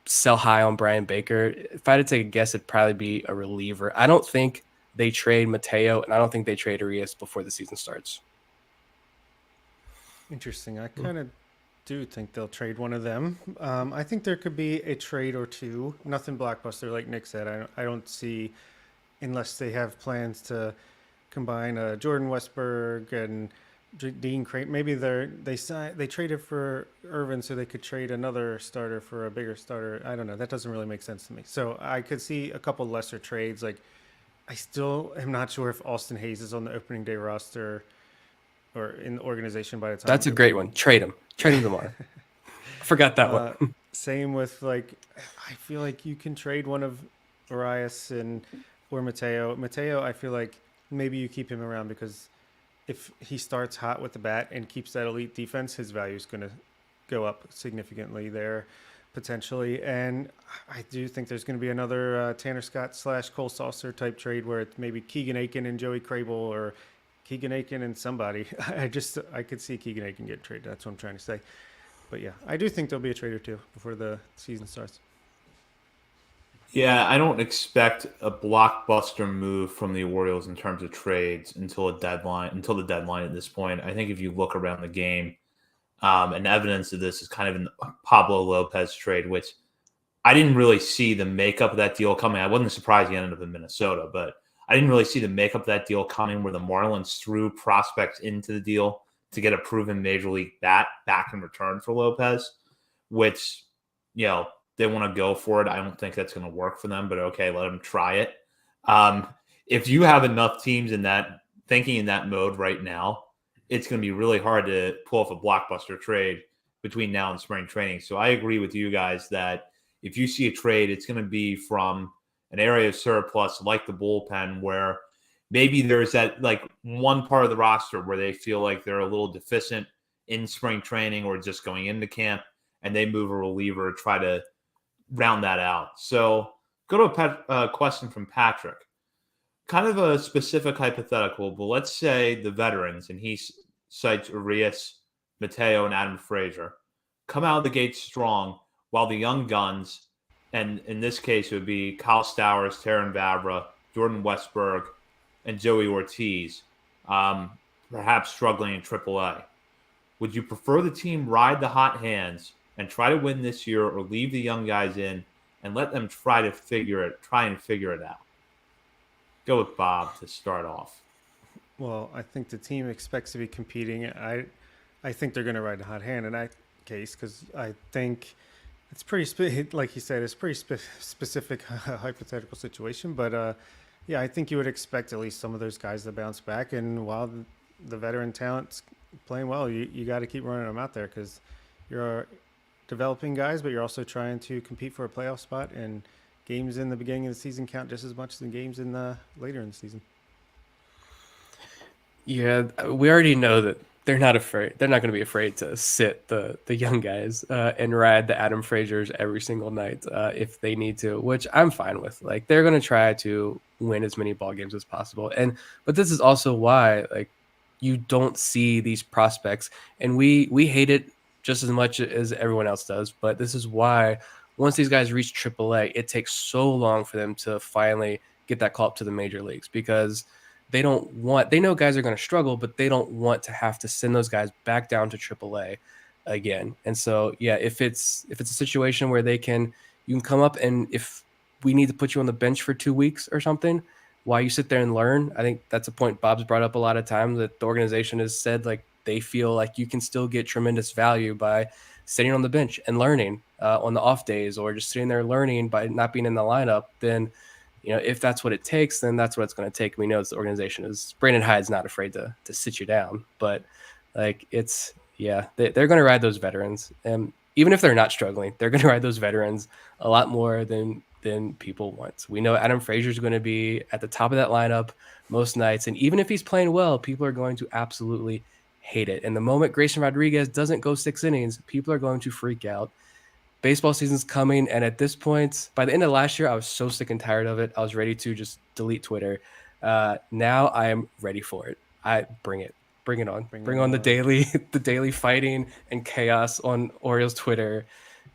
S3: Sell high on Brian Baker. If I had to take a guess, it'd probably be a reliever. I don't think they trade Mateo, and I don't think they trade Arias before the season starts.
S4: Interesting. I kind of do think they'll trade one of them. I think there could be a trade or two. Nothing blockbuster, like Nick said. I don't see, unless they have plans to combine Jordan Westberg and Dean Crate. Maybe they traded for Irvin so they could trade another starter for a bigger starter. I don't know. That doesn't really make sense to me. So I could see a couple lesser trades. Like, I still am not sure if Austin Hayes is on the opening day roster or in the organization by the time.
S3: That's a great one. Trade him tomorrow. Forgot that one.
S4: Same with, like, I feel like you can trade one of Arias or Mateo. Mateo, I feel like maybe you keep him around because if he starts hot with the bat and keeps that elite defense, his value is going to go up significantly there potentially. And I do think there's going to be another Tanner Scott / Cole Saucer type trade where it's maybe Keegan Aiken and Joey Crable, or Keegan Aiken and somebody. I could see Keegan Aiken get traded. That's what I'm trying to say. But yeah, I do think there'll be a trade or two before the season starts.
S1: Yeah, I don't expect a blockbuster move from the Orioles in terms of trades until the deadline at this point. I think if you look around the game, and evidence of this is kind of in the Pablo Lopez trade, which I didn't really see the makeup of that deal coming. I wasn't surprised he ended up in Minnesota, but I didn't really see the makeup of that deal coming where the Marlins threw prospects into the deal to get a proven major league bat back in return for Lopez, which, they want to go for it. I don't think that's going to work for them, but okay, let them try it. If you have enough teams thinking in that mode right now, it's going to be really hard to pull off a blockbuster trade between now and spring training. So I agree with you guys that if you see a trade, it's going to be from an area of surplus like the bullpen, where maybe there's that like one part of the roster where they feel like they're a little deficient in spring training or just going into camp, and they move a reliever to try to round that out. So go to a question from Patrick. Kind of a specific hypothetical, but let's say the veterans, and he cites Arias, Mateo, and Adam Frazier, come out of the gate strong, while the young guns, and in this case it would be Kyle Stowers, Taron Vavra, Jordan Westberg, and Joey Ortiz, perhaps struggling in AAA. Would you prefer the team ride the hot hands and try to win this year, or leave the young guys in and let them try and figure it out? Go with Bob to start off.
S4: Well, I think the team expects to be competing. I think they're going to ride the hot hand in that case, because I think it's pretty like he said, it's pretty specific hypothetical situation. But yeah, I think you would expect at least some of those guys to bounce back. And while the veteran talent's playing well, you got to keep running them out there, because you're developing guys, but you're also trying to compete for a playoff spot, and games in the beginning of the season count just as much as the games in the later in the season.
S3: Yeah, we already know that they're not afraid. They're not going to be afraid to sit the young guys and ride the Adam Fraziers every single night if they need to, which I'm fine with. Like, they're going to try to win as many ball games as possible. But this is also why, like, you don't see these prospects, and we hate it just as much as everyone else does. But this is why once these guys reach AAA, it takes so long for them to finally get that call up to the major leagues, because they know guys are going to struggle, but they don't want to have to send those guys back down to AAA again. And so, yeah, if it's a situation where you can come up, and if we need to put you on the bench for 2 weeks or something while you sit there and learn, I think that's a point Bob's brought up a lot of times, that the organization has said, like, they feel like you can still get tremendous value by sitting on the bench and learning on the off days, or just sitting there learning by not being in the lineup. Then, if that's what it takes, then that's what it's going to take. We know the organization is, Brandon Hyde's not afraid to sit you down, but like, they're going to ride those veterans. And even if they're not struggling, they're going to ride those veterans a lot more than people want. We know Adam Frazier is going to be at the top of that lineup most nights. And even if he's playing well, people are going to absolutely hate it. And the moment Grayson Rodriguez doesn't go 6 innings, people are going to freak out. Baseball season's coming, and at this point, by the end of last year, I was so sick and tired of it. I was ready to just delete Twitter. Now I am ready for it. Bring it on. Bring on the daily fighting and chaos on Orioles Twitter,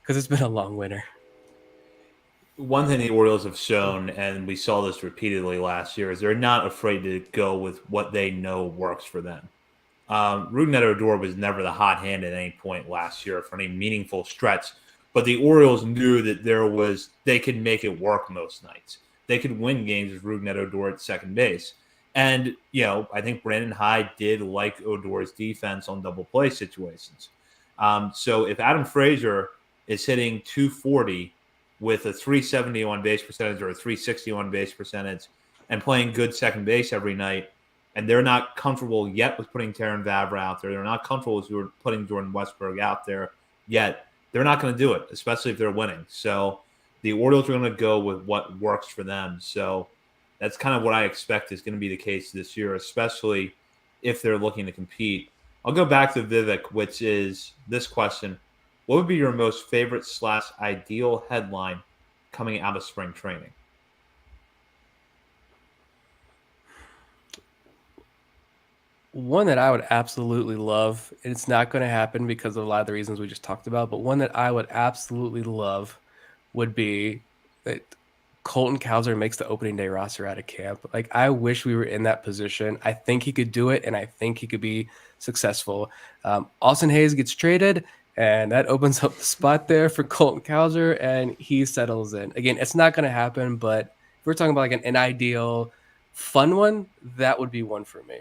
S3: because it's been a long winter.
S1: One thing the Orioles have shown, and we saw this repeatedly last year, is they're not afraid to go with what they know works for them. Rougned Odor was never the hot hand at any point last year for any meaningful stretch. But the Orioles knew that they could make it work most nights. They could win games with Rougned Odor at second base. And, I think Brandon Hyde did like Odor's defense on double play situations. So if Adam Frazier is hitting 240 with a 370 on base percentage or a 360 on base percentage and playing good second base every night, and they're not comfortable yet with putting Taron Vavra out there, they're not comfortable with putting Jordan Westburg out there yet, they're not going to do it, especially if they're winning. So the Orioles are going to go with what works for them. So that's kind of what I expect is going to be the case this year, especially if they're looking to compete. I'll go back to Vivek, which is this question. What would be your most favorite / ideal headline coming out of spring training?
S3: One that I would absolutely love, and it's not going to happen because of a lot of the reasons we just talked about, but one that I would absolutely love would be that Colton Kuser makes the opening day roster out of camp. Like, I wish we were in that position. I think he could do it, and I think he could be successful. Austin Hayes gets traded, and that opens up the spot there for Colton Kuser, and he settles in. Again, it's not going to happen, but if we're talking about like an ideal fun one, that would be one for me.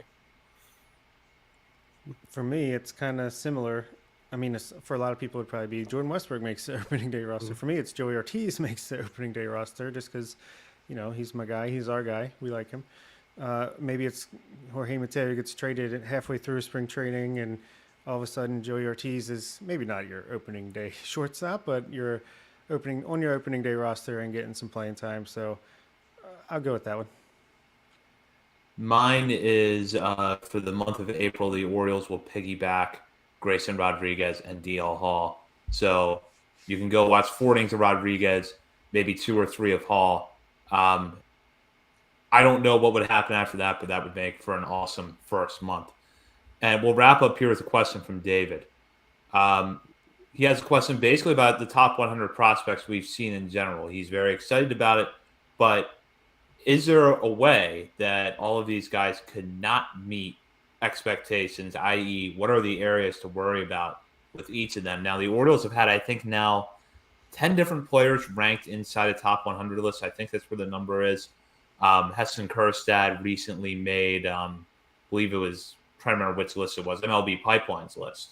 S4: For me, it's kind of similar. I mean, for a lot of people, it would probably be Jordan Westburg makes the opening day roster. For me, it's Joey Ortiz makes the opening day roster just because, he's my guy. He's our guy. We like him. Maybe it's Jorge Mateo gets traded halfway through spring training, and all of a sudden Joey Ortiz is maybe not your opening day shortstop, but you're on your opening day roster and getting some playing time. So I'll go with that one.
S1: Mine is for the month of April, the Orioles will piggyback Grayson Rodriguez and DL Hall. So you can go watch 4 innings of Rodriguez, maybe 2 or 3 of Hall. I don't know what would happen after that, but that would make for an awesome first month. And we'll wrap up here with a question from David. He has a question basically about the top 100 prospects we've seen in general. He's very excited about it, but is there a way that all of these guys could not meet expectations, i.e., what are the areas to worry about with each of them? Now, the Orioles have had, I think, now 10 different players ranked inside a top 100 list. I think that's where the number is. Heston Kjerstad recently made, I believe it was, I'm trying to remember which list it was, MLB Pipeline's list.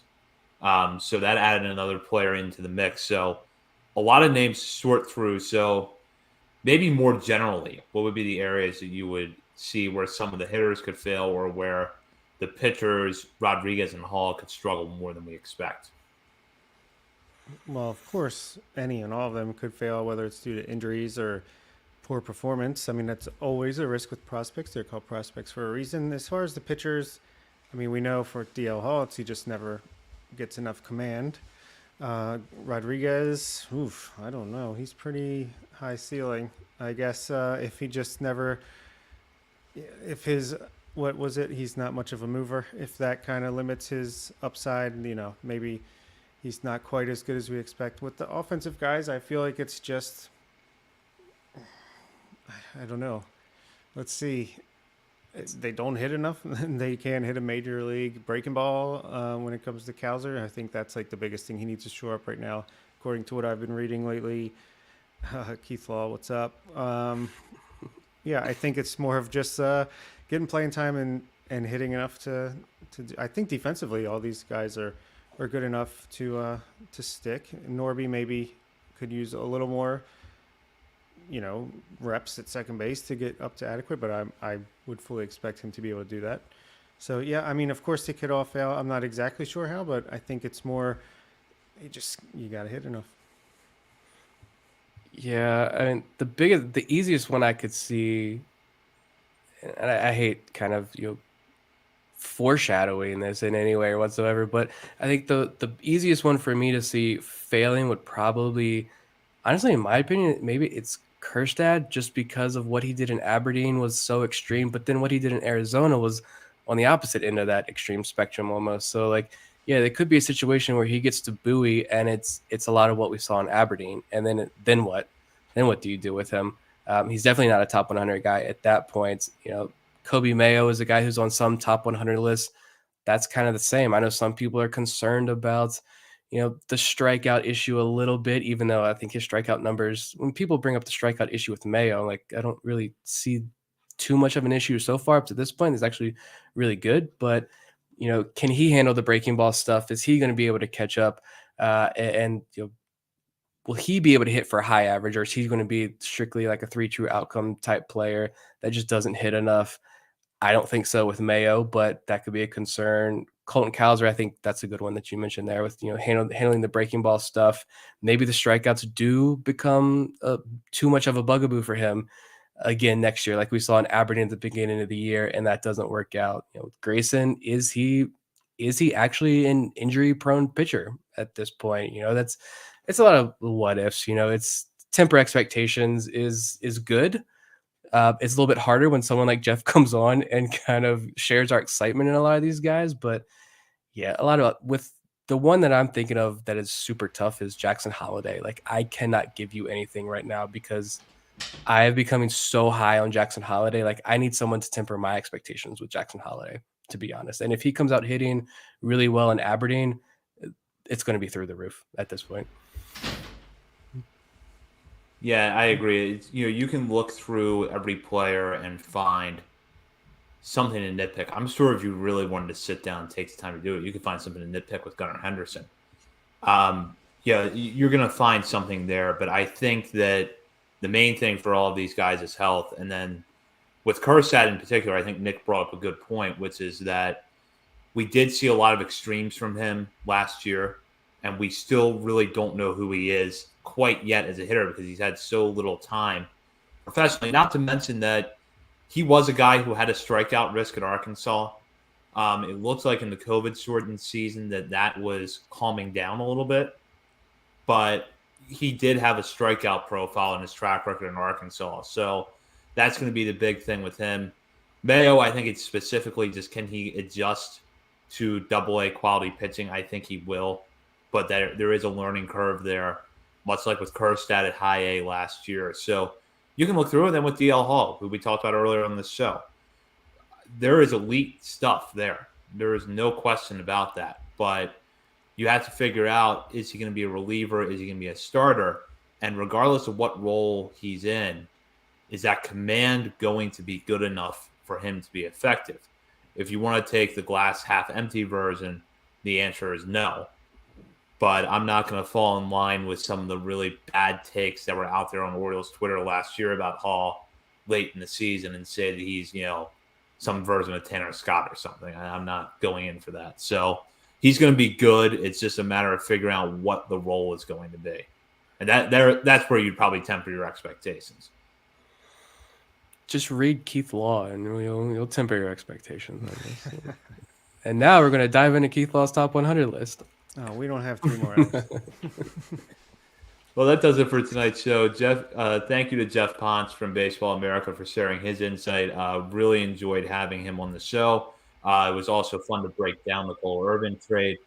S1: So that added another player into the mix. So a lot of names to sort through. So maybe more generally, what would be the areas that you would see where some of the hitters could fail or where the pitchers, Rodriguez and Hall, could struggle more than we expect?
S4: Well, of course, any and all of them could fail, whether it's due to injuries or poor performance. I mean, that's always a risk with prospects. They're called prospects for a reason. As far as the pitchers, I mean, we know for DL Hall, he just never gets enough command. Rodriguez, I don't know. He's pretty high ceiling. I guess if he just never, if his, what was it? He's not much of a mover. If that kind of limits his upside, maybe he's not quite as good as we expect. With the offensive guys, I feel like it's just, I don't know. Let's see. They don't hit enough. They can't hit a major league breaking ball when it comes to Kuser. I think that's like the biggest thing he needs to shore up right now, according to what I've been reading lately. Keith Law, what's up? Yeah, I think it's more of just getting playing time and hitting enough to. I think defensively, all these guys are good enough to stick. Norby maybe could use a little more, reps at second base to get up to adequate, but I would fully expect him to be able to do that. So, yeah, I mean, of course they could all fail. I'm not exactly sure how, but I think it's more you got to hit enough.
S3: Yeah, I mean, the easiest one I could see, and I hate kind of, foreshadowing this in any way or whatsoever. But I think the easiest one for me to see failing would probably, honestly, in my opinion, maybe it's Kjerstad, just because of what he did in Aberdeen was so extreme. But then what he did in Arizona was on the opposite end of that extreme spectrum almost. So like, yeah, there could be a situation where he gets to buoy and it's a lot of what we saw in Aberdeen. And then what? Then what do you do with him? He's definitely not a top 100 guy at that point. You know, Kobe Mayo is a guy who's on some top 100 lists. That's kind of the same. I know some people are concerned about, you know, the strikeout issue a little bit, even though I think his strikeout numbers, when people bring up the strikeout issue with Mayo, like I don't really see too much of an issue so far up to this point. It's actually really good, but you know, can he handle the breaking ball stuff? Is he going to be able to catch up? And you know, will he be able to hit for a high average, or is he going to be strictly like a 3 true outcome type player that just doesn't hit enough? I don't think so with Mayo, but that could be a concern. Colton Kuser, I think that's a good one that you mentioned there with, you know, handling the breaking ball stuff. Maybe the strikeouts do become too much of a bugaboo for him again next year, like we saw in Aberdeen at the beginning of the year, and that doesn't work out. You know, Grayson, is he actually an injury prone pitcher at this point? You know, it's a lot of what ifs. You know, it's temper expectations is good. It's a little bit harder when someone like Geoff comes on and kind of shares our excitement in a lot of these guys. But yeah, a lot of with the one that I'm thinking of that is super tough is Jackson Holliday. Like I cannot give you anything right now because I am becoming so high on Jackson Holliday. Like I need someone to temper my expectations with Jackson Holliday, to be honest. And if he comes out hitting really well in Aberdeen, it's going to be through the roof at this point.
S1: Yeah, I agree. You know, you can look through every player and find something to nitpick. I'm sure if you really wanted to sit down and take the time to do it, you could find something to nitpick with Gunnar Henderson. Yeah, you're going to find something there, but I think that the main thing for all of these guys is health. And then with Kjerstad in particular, I think Nick brought up a good point, which is that we did see a lot of extremes from him last year, and we still really don't know who he is quite yet as a hitter because he's had so little time professionally. Not to mention that he was a guy who had a strikeout risk at Arkansas. It looks like in the COVID-shortened season that was calming down a little bit, but he did have a strikeout profile in his track record in Arkansas. So that's going to be the big thing with him. Mayo, I think it's specifically just can he adjust to Double-A quality pitching? I think he will, but there is a learning curve there, much like with Kjerstad at High A last year. So you can look through it. Then with DL Hall, who we talked about earlier on this show, there is elite stuff there. There is no question about that. But you have to figure out, is he going to be a reliever? Is he going to be a starter? And regardless of what role he's in, is that command going to be good enough for him to be effective? If you want to take the glass half empty version, the answer is no. But I'm not going to fall in line with some of the really bad takes that were out there on Orioles Twitter last year about Hall late in the season and say that he's, you know, some version of Tanner Scott or something. I'm not going in for that. So he's going to be good. It's just a matter of figuring out what the role is going to be. And that's where you'd probably temper your expectations.
S3: Just read Keith Law and you'll temper your expectations. And now we're going to dive into Keith Law's top 100 list.
S4: Oh, we don't have 3 more hours.
S1: Well, that does it for tonight's show. Geoff, thank you to Geoff Pontes from Baseball America for sharing his insight. Really enjoyed having him on the show. It was also fun to break down the Cole Irvin trade.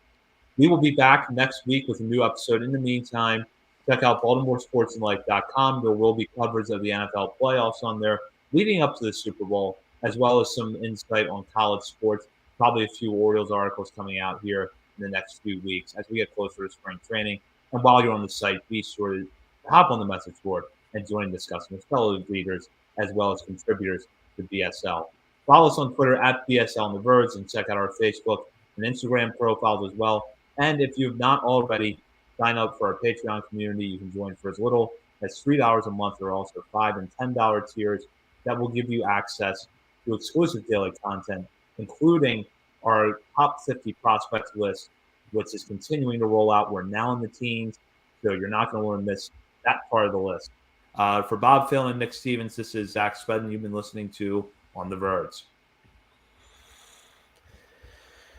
S1: We will be back next week with a new episode. In the meantime, check out BaltimoreSportsAndLife.com. There will be coverage of the NFL playoffs on there leading up to the Super Bowl, as well as some insight on college sports. Probably a few Orioles articles coming out here in the next few weeks as we get closer to spring training. And while you're on the site, be sure to hop on the message board and join discussing with fellow readers as well as contributors to BSL. Follow us on Twitter at BSL on the Verge and check out our Facebook and Instagram profiles as well. And if you have not already, sign up for our Patreon community. You can join for as little as $3 a month. There are also $5 and $10 tiers that will give you access to exclusive daily content, including our top 50 prospects list, which is continuing to roll out. We're now in the teens, so you're not going to want to miss that part of the list. For Bob Phelan and Nick Stevens, this is Zach Spedden. You've been listening to On the Verge.